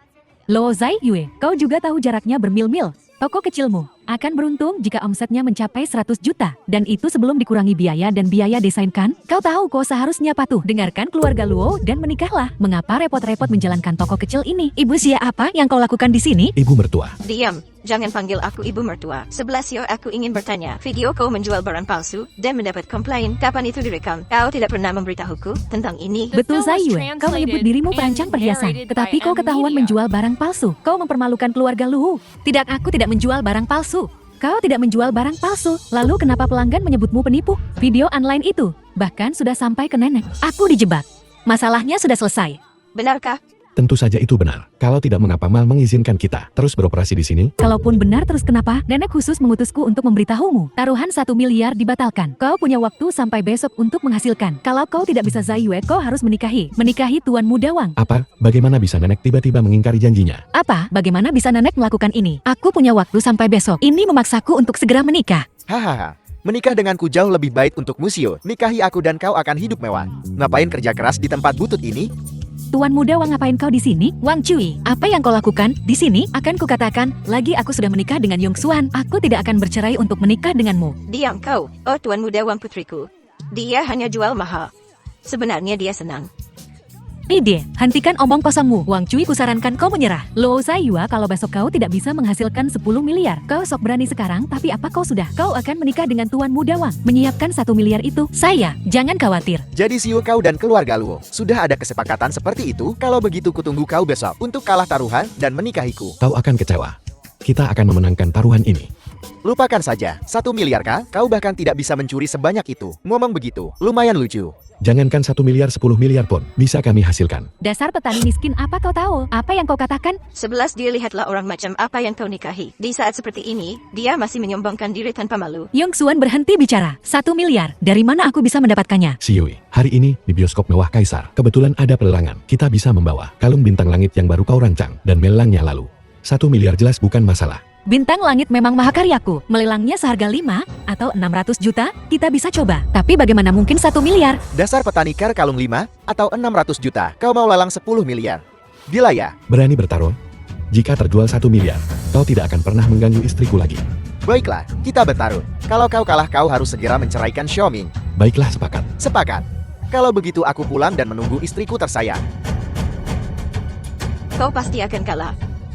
Luo Zai Yue, kau juga tahu jaraknya bermil-mil. Toko kecilmu akan beruntung jika omsetnya mencapai 100 juta. Dan itu sebelum dikurangi biaya dan biaya desain kan? Kau tahu kau seharusnya patuh. Dengarkan keluarga Luo dan menikahlah. Mengapa repot-repot menjalankan toko kecil ini? Ibu Xia, apa yang kau lakukan di sini? Ibu mertua, Diam, jangan panggil aku ibu mertua. 11 aku ingin bertanya, video kau menjual barang palsu dan mendapat komplain, kapan itu direkam? Kau tidak pernah memberitahuku tentang ini. The Betul film was Zai Yue, kau menyebut translated dirimu and perancang perhiasan, narrated tetapi by kau M. ketahuan Media. menjual barang palsu. Kau mempermalukan keluarga Luo. Tidak, aku tidak menjual barang palsu. Kau tidak menjual barang palsu. Lalu kenapa pelanggan menyebutmu penipu? Video online itu bahkan sudah sampai ke nenek. Aku dijebak. Masalahnya sudah selesai. Benarkah? tentu saja itu benar. Kalau tidak, mengapa Mal mengizinkan kita terus beroperasi di sini? Kalaupun benar, terus kenapa? Nenek khusus mengutusku untuk memberitahumu. Taruhan 1 miliar dibatalkan. Kau punya waktu sampai besok untuk menghasilkan. Kalau kau tidak bisa Zai Yue, kau harus menikahi Tuan Muda Wang. Apa? Bagaimana bisa nenek tiba-tiba mengingkari janjinya? Apa? Bagaimana bisa nenek melakukan ini? Aku punya waktu sampai besok. Ini memaksaku untuk segera menikah. Hahaha, Menikah denganku jauh lebih baik untukmu, Xiu. Nikahi aku dan kau akan hidup mewah. Ngapain kerja keras di tempat butut ini? Tuan muda Wang, ngapain kau di sini? Wang Cui, apa yang kau lakukan di sini? Akan kukatakan, lagi aku sudah menikah dengan Yong Xuan. Aku tidak akan bercerai untuk menikah denganmu. Diam kau, oh tuan muda Wang putriku. Dia hanya jual mahal. Sebenarnya dia senang. Ide, hentikan omong kosongmu. Wang Cui, kusarankan kau menyerah. Luo Zaiyua, kalau besok kau tidak bisa menghasilkan 10 miliar, kau sok berani sekarang, tapi apa kau sudah? Kau akan menikah dengan Tuan Muda Wang. Menyiapkan 1 miliar itu, saya. Jangan khawatir. Jadi Xiu, kau dan keluarga Luo sudah ada kesepakatan seperti itu. Kalau begitu kutunggu kau besok untuk kalah taruhan dan menikahiku. Kau akan kecewa. Kita akan memenangkan taruhan ini. Lupakan saja, 1 miliar kah? Kau bahkan tidak bisa mencuri sebanyak itu. Ngomong begitu, lumayan lucu. Jangankan 1 miliar 10 miliar pun bisa kami hasilkan. Dasar petani miskin, apa kau tahu? Apa yang kau katakan? 11 dia lihatlah orang macam apa yang kau nikahi. Di saat seperti ini, dia masih menyombongkan diri tanpa malu. Yong Xuan berhenti bicara. 1 miliar, dari mana aku bisa mendapatkannya? Xiui, hari ini di bioskop mewah Kaisar, kebetulan ada pelelangan. Kita bisa membawa kalung bintang langit yang baru kau rancang dan melelangnya lalu. 1 miliar jelas bukan masalah. Bintang langit memang mahakaryaku. Melelangnya seharga 5 atau 600 juta, kita bisa coba. Tapi bagaimana mungkin 1 miliar? Dasar petani kar kalung 5 atau 600 juta. Kau mau lelang 10 miliar. Gila ya? Berani bertaruh? Jika terjual 1 miliar, kau tidak akan pernah mengganggu istriku lagi. Baiklah, kita bertaruh. Kalau kau kalah, kau harus segera menceraikan Xiaoming. Baiklah, sepakat. Sepakat. Kalau begitu aku pulang dan menunggu istriku tersayang. Kau pasti akan kalah.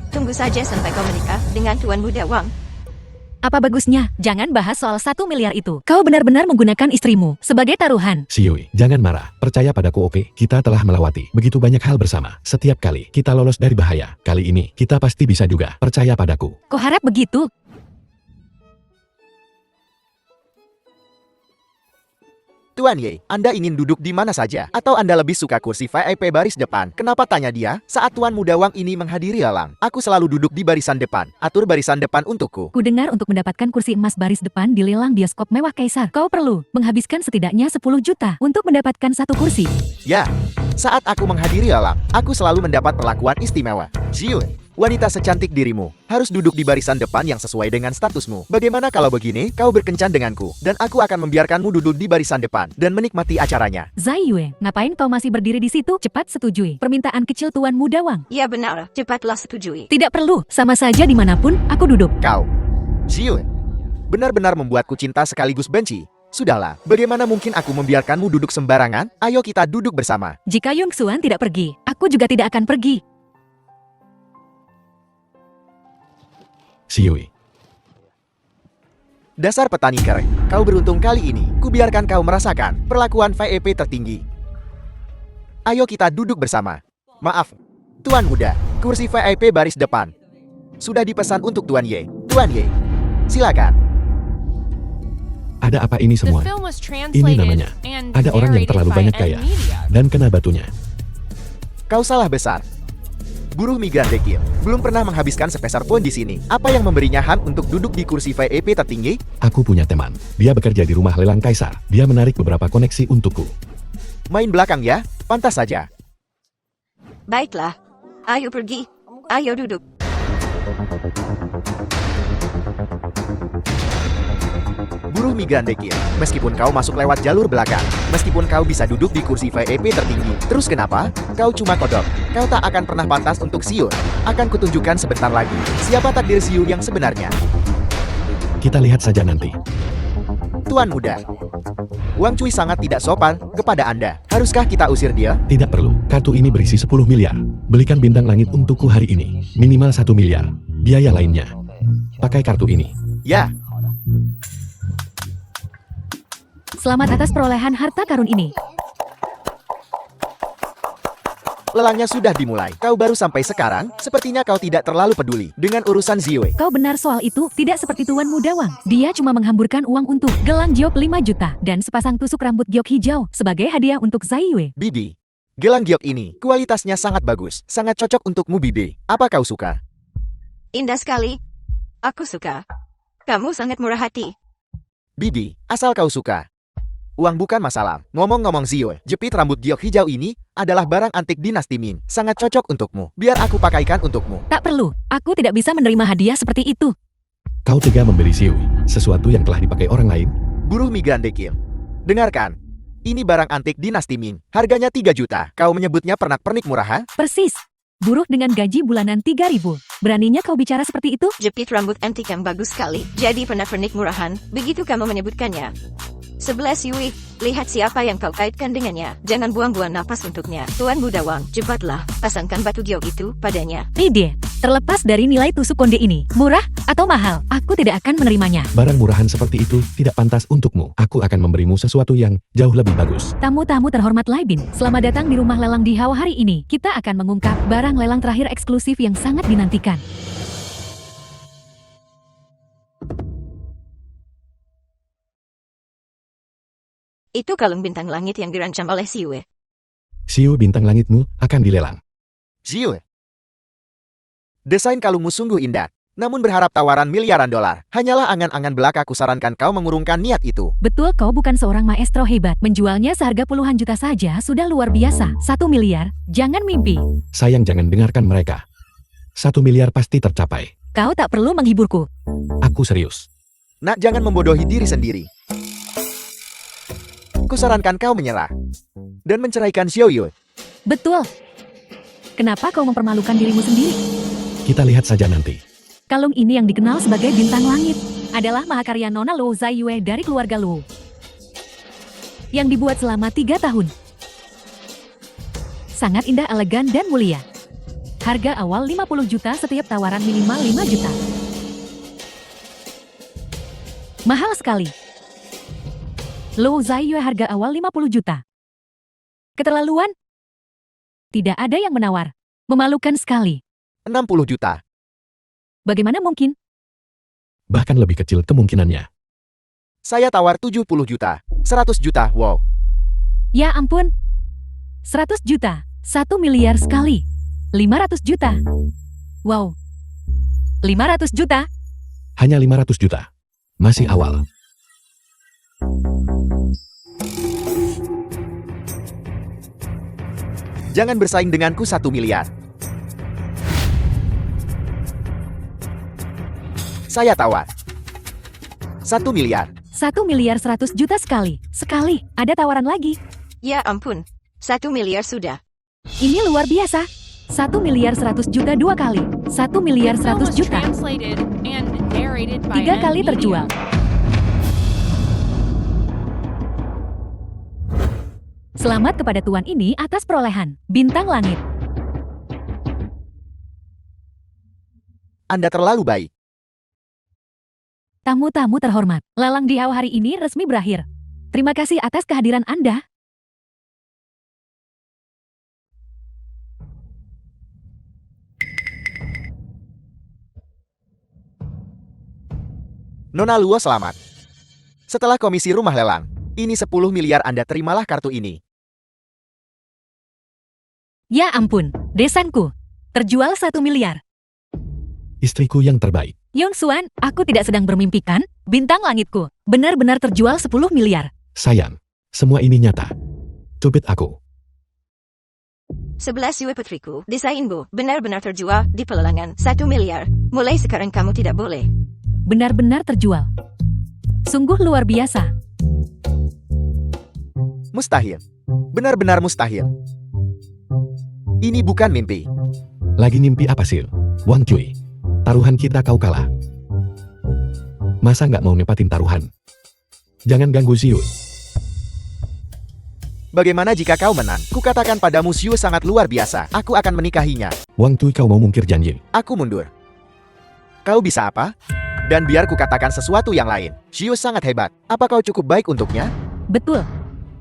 Tunggu saja sampai kau menikah dengan Tuan Muda Wang. Apa bagusnya? Jangan bahas soal 1 miliar itu. Kau benar-benar menggunakan istrimu sebagai taruhan. Xiui, jangan marah. Percaya padaku, oke? Kita telah melewati begitu banyak hal bersama. Setiap kali kita lolos dari bahaya. Kali ini kita pasti bisa juga. Percaya padaku. Kau harap begitu? Tuan Ye, Anda ingin duduk di mana saja? Atau Anda lebih suka kursi VIP baris depan? Kenapa, tanya dia? Saat Tuan Muda Wang ini menghadiri lelang, aku selalu duduk di barisan depan. Atur barisan depan untukku. Ku dengar untuk mendapatkan kursi emas baris depan di lelang bioskop mewah Kaisar, kau perlu menghabiskan setidaknya 10 juta untuk mendapatkan 1 kursi. Ya, saat aku menghadiri lelang, aku selalu mendapat perlakuan istimewa. Xiu, wanita secantik dirimu harus duduk di barisan depan yang sesuai dengan statusmu. Bagaimana kalau begini, kau berkencan denganku, dan aku akan membiarkanmu duduk di barisan depan dan menikmati acaranya. Zaiyue, ngapain kau masih berdiri di situ? Cepat setujui permintaan kecil Tuan Muda Wang. Ya benar, cepatlah setujui. Tidak perlu, sama saja dimanapun aku duduk. Kau, Xiu, benar-benar membuatku cinta sekaligus benci. Sudahlah, bagaimana mungkin aku membiarkanmu duduk sembarangan? Ayo kita duduk bersama. Jika Yong Xuan tidak pergi, aku juga tidak akan pergi. Xiui, Dasar petani keren, kau beruntung kali ini. Kubiarkan kau merasakan perlakuan VIP tertinggi. Ayo kita duduk bersama. Maaf, Tuan Muda, kursi VIP baris depan sudah dipesan untuk Tuan Ye. Tuan Ye, silakan. ada apa ini The semua? film was Ini translated namanya, and ada orang yang narrated terlalu by banyak N kaya Media. dan kena batunya. Kau salah besar. Buruh migran dekil belum pernah menghabiskan sepeser pun di sini. Apa yang memberinya hak untuk duduk di kursi VIP tertinggi? Aku punya teman. Dia bekerja di rumah lelang Kaisar. Dia menarik beberapa koneksi untukku. Main belakang ya, pantas saja. Baiklah. Ayo pergi. Ayo duduk. Buruh migran dekil, meskipun kau masuk lewat jalur belakang, meskipun kau bisa duduk di kursi VIP tertinggi, terus kenapa? Kau cuma kodok. Kau tak akan pernah pantas untuk Xiu. Akan kutunjukkan sebentar lagi siapa takdir Xiu yang sebenarnya. Kita lihat saja nanti. Tuan Muda, Wang Cui sangat tidak sopan kepada Anda. Haruskah kita usir dia? Tidak perlu. Kartu ini berisi 10 miliar. Belikan bintang langit untukku hari ini. Minimal 1 miliar. Biaya lainnya. Pakai kartu ini. Ya, Selamat atas perolehan harta karun ini. lelangnya sudah dimulai. Kau baru sampai sekarang, sepertinya kau tidak terlalu peduli dengan urusan Ziwe. Kau benar soal itu, tidak seperti Tuan Muda Wang. Dia cuma menghamburkan uang untuk gelang giok 5 juta dan sepasang tusuk rambut giok hijau sebagai hadiah untuk Zaiyue. Bibi, gelang giok ini kualitasnya sangat bagus, sangat cocok untukmu Bibi. Apa kau suka? Indah sekali. Aku suka. Kamu sangat murah hati. Bibi, asal kau suka. Uang bukan masalah. Ngomong-ngomong Ziwe, jepit rambut giok hijau ini adalah barang antik dinasti Ming. Sangat cocok untukmu. Biar aku pakaikan untukmu. Tak perlu, aku tidak bisa menerima hadiah seperti itu. Kau tega memberi Xiui sesuatu yang telah dipakai orang lain? Buruh migran dekil. Dengarkan. Ini barang antik dinasti Ming. Harganya 3 juta. Kau menyebutnya pernak-pernik murah, ha? Persis. Buruh dengan gaji bulanan 3.000. Beraninya kau bicara seperti itu? Jepit rambut antik yang bagus sekali. Jadi pernak-pernik murahan. Begitu kamu menyebutkannya. 11 Yui, lihat siapa yang kau kaitkan dengannya. Jangan buang-buang napas untuknya. Tuan Budawang, cepatlah. Pasangkan batu giok itu padanya. Ide, terlepas dari nilai tusuk konde ini, murah atau mahal, aku tidak akan menerimanya. Barang murahan seperti itu tidak pantas untukmu. Aku akan memberimu sesuatu yang jauh lebih bagus. Tamu-tamu terhormat Laibin, selamat datang di rumah lelang di Hao hari ini. Kita akan mengungkap barang lelang terakhir eksklusif yang sangat dinantikan. Itu kalung bintang langit yang dirancang oleh Siwe. Siu bintang langitmu akan dilelang. Ziu. Desain kalungmu sungguh indah. Namun berharap tawaran miliaran dolar. Hanyalah angan-angan belaka kusarankan kau mengurungkan niat itu. Betul, kau bukan seorang maestro hebat. Menjualnya seharga puluhan juta saja sudah luar biasa. 1 miliar, jangan mimpi. Sayang, jangan dengarkan mereka. 1 miliar pasti tercapai. Kau tak perlu menghiburku. Aku serius. Nak, jangan membodohi diri sendiri. Kusarankan kau menyerah. Dan menceraikan Xiao Yu. Betul. Kenapa kau mempermalukan dirimu sendiri? Kita lihat saja nanti. Kalung ini yang dikenal sebagai bintang langit adalah mahakarya Nona Luo Zaiyue dari keluarga Luo. Yang dibuat selama 3 tahun. Sangat indah, elegan, dan mulia. Harga awal 50 juta, setiap tawaran minimal 5 juta. Mahal sekali. Luo Zaiyue harga awal 50 juta. Keterlaluan? Tidak ada yang menawar. Memalukan sekali. 60 juta. Bagaimana mungkin? Bahkan lebih kecil kemungkinannya. Saya tawar 70 juta. 100 juta, wow. Ya ampun. 100 juta. 1 miliar sekali. 500 juta. Wow. 500 juta? Hanya 500 juta. Masih awal. Jangan bersaing denganku 1 miliar. Saya tawar 1 miliar. 1 miliar 100 juta sekali. Sekali. Ada tawaran lagi. Ya ampun, 1 miliar sudah. Ini luar biasa. 1 miliar 100 juta 2 kali. 1 miliar The film 100 was juta. translated and narrated by 3 kali Media. terjual. Selamat kepada tuan ini atas perolehan bintang langit. Anda terlalu baik. Tamu-tamu terhormat, lelang di Hao hari ini resmi berakhir. Terima kasih atas kehadiran Anda. Nona Luo selamat. Setelah komisi rumah lelang, ini 10 miliar Anda terimalah kartu ini. Ya ampun, desainku. Terjual 1 miliar. Istriku yang terbaik. Yong Xuan, aku tidak sedang bermimpikan. Bintang langitku benar-benar terjual 10 miliar. Sayang, semua ini nyata. Cupit aku. 11 Yue putriku, desainmu benar-benar terjual di pelelangan 1 miliar. Mulai sekarang kamu tidak boleh. Benar-benar terjual. Sungguh luar biasa. Mustahil. Benar-benar mustahil. Ini bukan mimpi. Lagi ngimpi apa sih? Wang Cui. Taruhan kita kau kalah. Masa nggak mau nepatin taruhan? Jangan ganggu Ziu. Bagaimana jika kau menang? Kukatakan padamu Xiu sangat luar biasa. Aku akan menikahinya. Wang Cui, kau mau mungkir janji. Aku mundur. Kau bisa apa? Dan biar kukatakan sesuatu yang lain. Xiu sangat hebat. Apa kau cukup baik untuknya? Betul.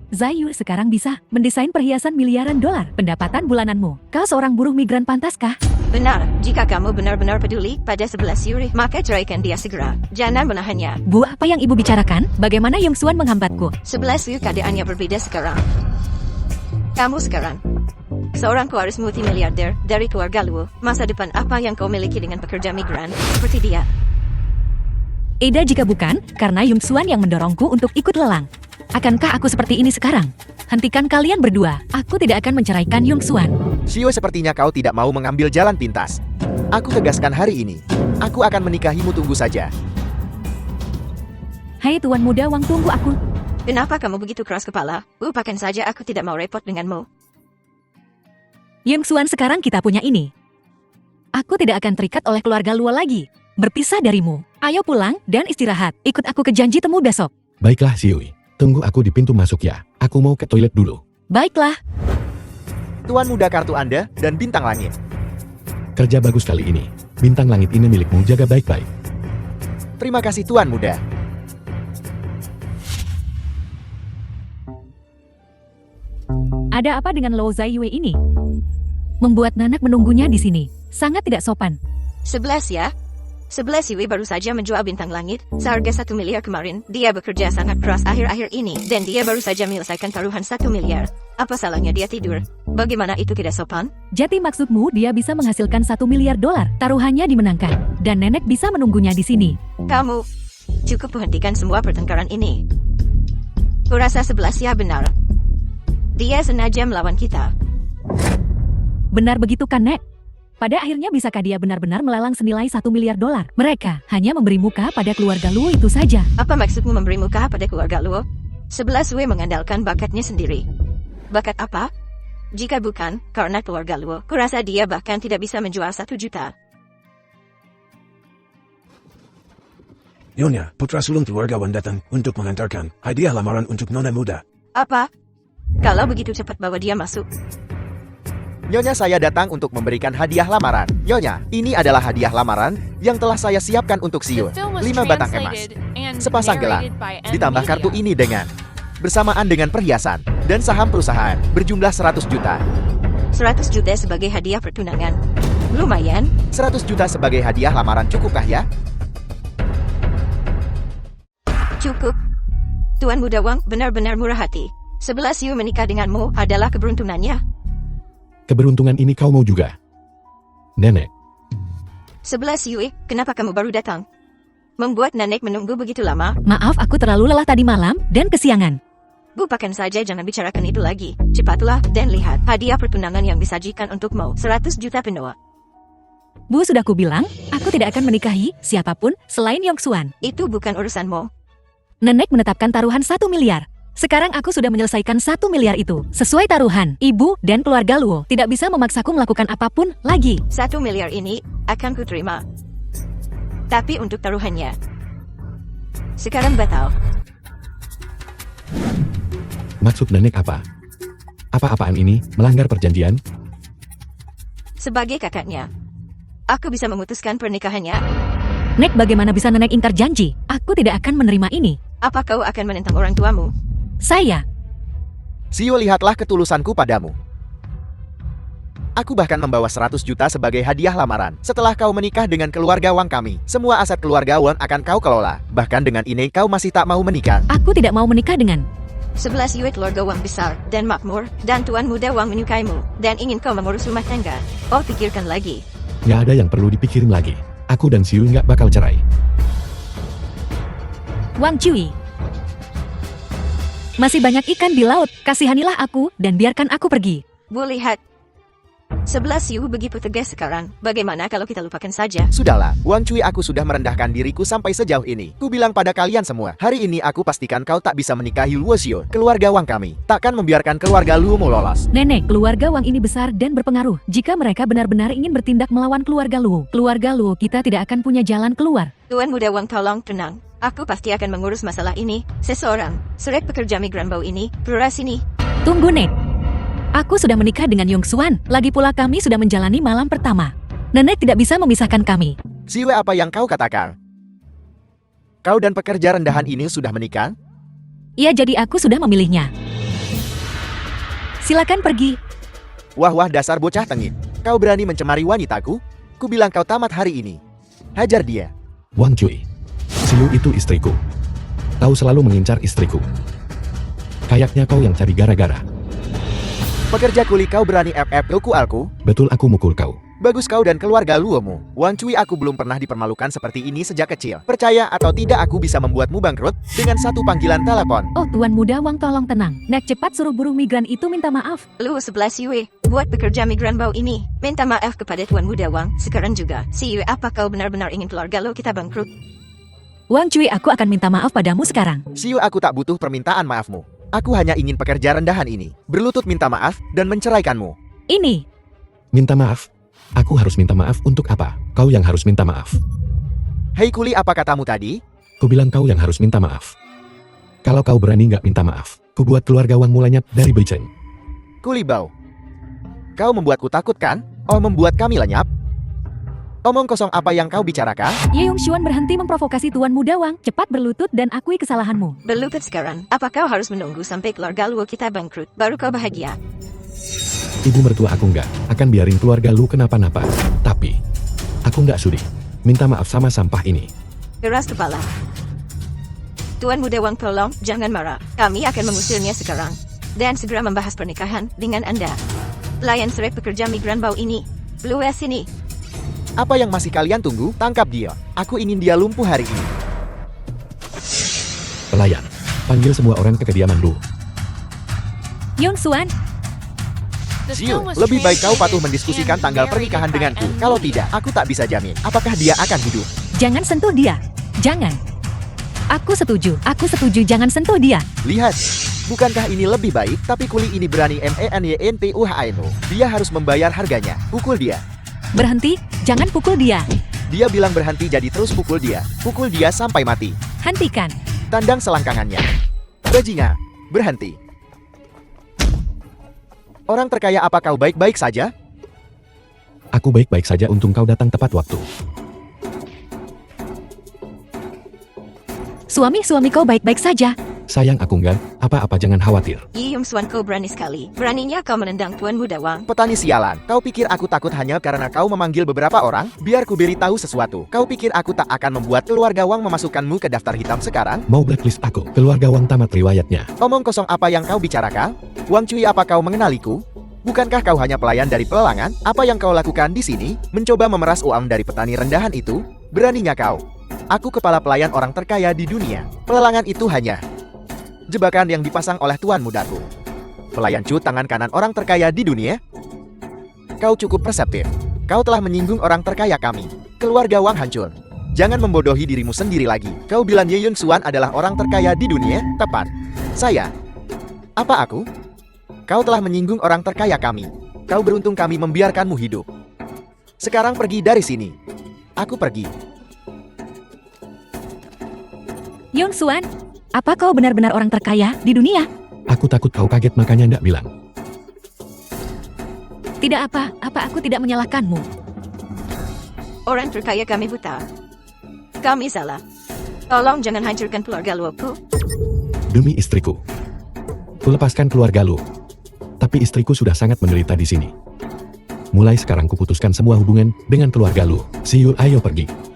Zayu sekarang bisa mendesain perhiasan miliaran dolar. Pendapatan bulananmu. Kau seorang buruh migran, pantaskah? Benar, jika kamu benar-benar peduli pada 11 Yuri, maka ceraikan dia segera. Jangan menahannya. Bu, apa yang ibu bicarakan? Bagaimana Yong Xuan menghambatku? 11 Yuri keadaannya berbeda sekarang. Kamu sekarang seorang pewaris multimiliarder dari keluarga Luo. Masa depan apa yang kau miliki dengan pekerja migran seperti dia? Eda jika bukan, karena Yong Xuan yang mendorongku untuk ikut lelang. Akankah aku seperti ini sekarang? Hentikan kalian berdua. Aku tidak akan menceraikan Yong Xuan. Xiu, sepertinya kau tidak mau mengambil jalan pintas. Aku tegaskan hari ini. Aku akan menikahimu, tunggu saja. Hai Tuan Muda Wang, tunggu aku. Kenapa kamu begitu keras kepala? Lupakan saja, aku tidak mau repot denganmu. Yongsuan, sekarang kita punya ini. Aku tidak akan terikat oleh keluarga Luo lagi. Berpisah darimu. Ayo pulang dan istirahat. Ikut aku ke janji temu besok. Baiklah Siui, tunggu aku di pintu masuk ya. Aku mau ke toilet dulu. Baiklah. Tuan Muda, kartu Anda dan bintang langit. Kerja bagus kali ini. Bintang langit ini milikmu, jaga baik-baik. Terima kasih Tuan Muda. Ada apa dengan Luo Zaiwei ini? Membuat Nanak menunggunya di sini. Sangat tidak sopan. 11 ya. 11 Yui baru saja menjual bintang langit, seharga 1 miliar kemarin. Dia bekerja sangat keras akhir-akhir ini, dan dia baru saja menyelesaikan taruhan 1 miliar. Apa salahnya dia tidur? Bagaimana itu tidak sopan? Jadi maksudmu dia bisa menghasilkan 1 miliar dolar. Taruhannya dimenangkan. Dan nenek bisa menunggunya di sini. Kamu cukup menghentikan semua pertengkaran ini. Kurasa 11 ya benar. Dia sengaja melawan kita. Benar begitu kan, Nek? Pada akhirnya bisakah dia benar-benar melelang senilai 1 miliar dolar? Mereka hanya memberi muka pada keluarga Luo itu saja. Apa maksudmu memberi muka pada keluarga Luo? 11 W mengandalkan bakatnya sendiri. Bakat apa? Jika bukan karena keluarga Luo, kurasa dia bahkan tidak bisa menjual 1 juta. Nyonya, putra sulung keluarga Wan datang untuk mengantarkan hadiah lamaran untuk Nona Muda. Apa? Kalau begitu cepat bawa dia masuk. Nyonya, saya datang untuk memberikan hadiah lamaran. Nyonya, ini adalah hadiah lamaran yang telah saya siapkan untuk The Siun. film was 5 batang emas, translated and sepasang gelang, narrated by N ditambah kartu Media. ini dengan bersamaan dengan perhiasan dan saham perusahaan berjumlah 100 juta. 100 juta sebagai hadiah pertunangan. Lumayan. 100 juta sebagai hadiah lamaran, cukupkah ya? Cukup. Tuan Muda Wang benar-benar murah hati. 11 Yu menikah denganmu adalah keberuntungannya. Keberuntungan ini kau mau juga? Nenek, 11 Yui, kenapa kamu baru datang? Membuat nenek menunggu begitu lama? Maaf, aku terlalu lelah tadi malam dan kesiangan. Lupakan saja, jangan bicarakan itu lagi. Cepatlah dan lihat hadiah pertunangan yang disajikan untukmu. 100 juta penuh. Bu, sudah kubilang, aku tidak akan menikahi siapapun selain Yongsuan. Itu bukan urusanmu. Nenek menetapkan taruhan 1 miliar. Sekarang aku sudah menyelesaikan 1 miliar itu. Sesuai taruhan, ibu dan keluarga Luo tidak bisa memaksaku melakukan apapun lagi. 1 miliar ini akan kuterima. Tapi untuk taruhannya, sekarang batal. maksud nenek apa? Apa-apaan ini, melanggar perjanjian? Sebagai kakaknya, aku bisa memutuskan pernikahannya. Nek, bagaimana bisa nenek ingkar janji? Aku tidak akan menerima ini. Apa kau akan menentang orang tuamu? Saya. Siu, lihatlah ketulusanku padamu. Aku bahkan membawa 100 juta sebagai hadiah lamaran. Setelah kau menikah dengan keluarga Wang kami, semua aset keluarga Wang akan kau kelola. Bahkan dengan ini kau masih tak mau menikah. Aku tidak mau menikah dengan 11 Yue keluarga Wang besar dan makmur, dan Tuan Muda Wang menyukaimu, dan ingin kau mengurus rumah tangga. Oh, pikirkan lagi. Nggak ada yang perlu dipikirin lagi. Aku dan Siu nggak bakal cerai. Wang Cui. Masih banyak ikan di laut, kasihanilah aku dan biarkan aku pergi. Bu, lihat. 11 Yu begitu tegas sekarang. Bagaimana kalau kita lupakan saja? Sudahlah, Wang Cui, aku sudah merendahkan diriku sampai sejauh ini. Ku bilang pada kalian semua, hari ini aku pastikan kau tak bisa menikahi Luo Xiu, keluarga Wang kami. Takkan membiarkan keluarga Luo lolos. Nenek, keluarga Wang ini besar dan berpengaruh. Jika mereka benar-benar ingin bertindak melawan keluarga Luo, kita tidak akan punya jalan keluar. Tuan Muda Wang, tolong tenang. Aku pasti akan mengurus masalah ini. Seseorang, surek pekerja migran bau ini, keluar sini. Tunggu, Nek. Aku sudah menikah dengan Yongsuan. Lagi pula kami sudah menjalani malam pertama. Nenek tidak bisa memisahkan kami. Siwe, apa yang kau katakan? Kau dan pekerja rendahan ini sudah menikah? Iya, jadi aku sudah memilihnya. Silakan pergi. Wah, dasar bocah tengik. Kau berani mencemari wanitaku? Ku bilang kau tamat hari ini. Hajar dia. Wang Cui, Siu itu istriku. Kau selalu mengincar istriku. Kayaknya kau yang cari gara-gara. Pekerja kuli, kau berani pukul aku? Betul, aku mukul kau. Bagus kau dan keluarga Luomu. Wang Cui, aku belum pernah dipermalukan seperti ini sejak kecil. Percaya atau tidak, aku bisa membuatmu bangkrut dengan satu panggilan telepon. Oh, Tuan Muda Wang, tolong tenang. Nek, cepat suruh buruh migran itu minta maaf. Lu 11 Yue, buat pekerja migran bau ini. Minta maaf kepada Tuan Muda Wang, sekarang juga. Si Yue, apa kau benar-benar ingin keluarga lo kita bangkrut? Wang Cui, aku akan minta maaf padamu sekarang. Siu, aku tak butuh permintaan maafmu. Aku hanya ingin pekerja rendahan ini berlutut minta maaf dan menceraikanmu. Ini, Minta maaf? Aku harus minta maaf untuk apa? Kau yang harus minta maaf. Hei kuli, apa katamu tadi? Kubilang kau yang harus minta maaf. Kalau kau berani nggak minta maaf, ku buat keluarga Wang mulai lenyap dari Beijing. Kuli Bau. Kau membuatku takut kan? Oh, membuat kami lenyap? Omong kosong apa yang kau bicarakan? Ye Yongxuan berhenti memprovokasi Tuan Muda Wang. Cepat berlutut dan akui kesalahanmu. Berlutut sekarang. Apa kau harus menunggu sampai keluarga lu kita bangkrut, baru kau bahagia? Ibu mertua aku nggak akan biarin keluarga lu kenapa-napa. Tapi, aku nggak sudi minta maaf sama sampah ini. Keras kepala. Tuan Muda Wang, tolong, jangan marah. Kami akan mengusirnya sekarang. Dan segera membahas pernikahan dengan Anda. Layan serek pekerja migran bau ini. Blue S ini. Apa yang masih kalian tunggu? Tangkap dia. Aku ingin dia lumpuh hari ini. Pelayan, panggil semua orang ke kediaman lu. Yongxuan, The Siu, film was lebih baik kau patuh translated mendiskusikan and tanggal narrated pernikahan by denganku. N. Kalau Lee. tidak, aku tak bisa jamin apakah dia akan hidup. jangan sentuh dia. Jangan. Aku setuju, jangan sentuh dia. Lihat, bukankah ini lebih baik? Tapi kuli ini berani menyentuhno. Dia harus membayar harganya. Pukul dia. Berhenti, jangan pukul dia. Dia bilang berhenti, jadi terus pukul dia. Pukul dia sampai mati. Hentikan. Tandang selangkangannya. Bajingan, berhenti. Orang terkaya, apa kau baik-baik saja? Aku baik-baik saja, untung kau datang tepat waktu. Suami kau baik-baik saja. Sayang aku nggak, apa-apa jangan khawatir. Yi Yongxuan, kau berani sekali. Beraninya kau menendang Tuan Muda Wang. Petani sialan, kau pikir aku takut hanya karena kau memanggil beberapa orang? Biar ku beritahu sesuatu. Kau pikir aku tak akan membuat keluarga Wang memasukkanmu ke daftar hitam sekarang? Mau blacklist aku, keluarga Wang tamat riwayatnya. Omong kosong apa yang kau bicarakan? Wang Cui, apa kau mengenaliku? Bukankah kau hanya pelayan dari pelelangan? Apa yang kau lakukan di sini? Mencoba memeras uang dari petani rendahan itu? Beraninya kau? Aku kepala pelayan orang terkaya di dunia. Pelelangan itu hanya jebakan yang dipasang oleh tuan mudaku. Pelayan cut tangan kanan orang terkaya di dunia? Kau cukup perseptif. Kau telah menyinggung orang terkaya kami. Keluarga Wang hancur. Jangan membodohi dirimu sendiri lagi. Kau bilang Ye Yongxuan adalah orang terkaya di dunia? Tepat. Saya. Apa aku? Kau telah menyinggung orang terkaya kami. Kau beruntung kami membiarkanmu hidup. Sekarang pergi dari sini. Aku pergi. Yongxuan, apa kau benar-benar orang terkaya di dunia? Aku takut kau kaget makanya ndak bilang. Tidak apa aku tidak menyalahkanmu. Orang terkaya kami buta. Kami salah. Tolong jangan hancurkan keluarga luku. Demi istriku. Kulepaskan keluarga lu. Tapi istriku sudah sangat menderita di sini. Mulai sekarang kuputuskan semua hubungan dengan keluarga lu. See you, ayo pergi.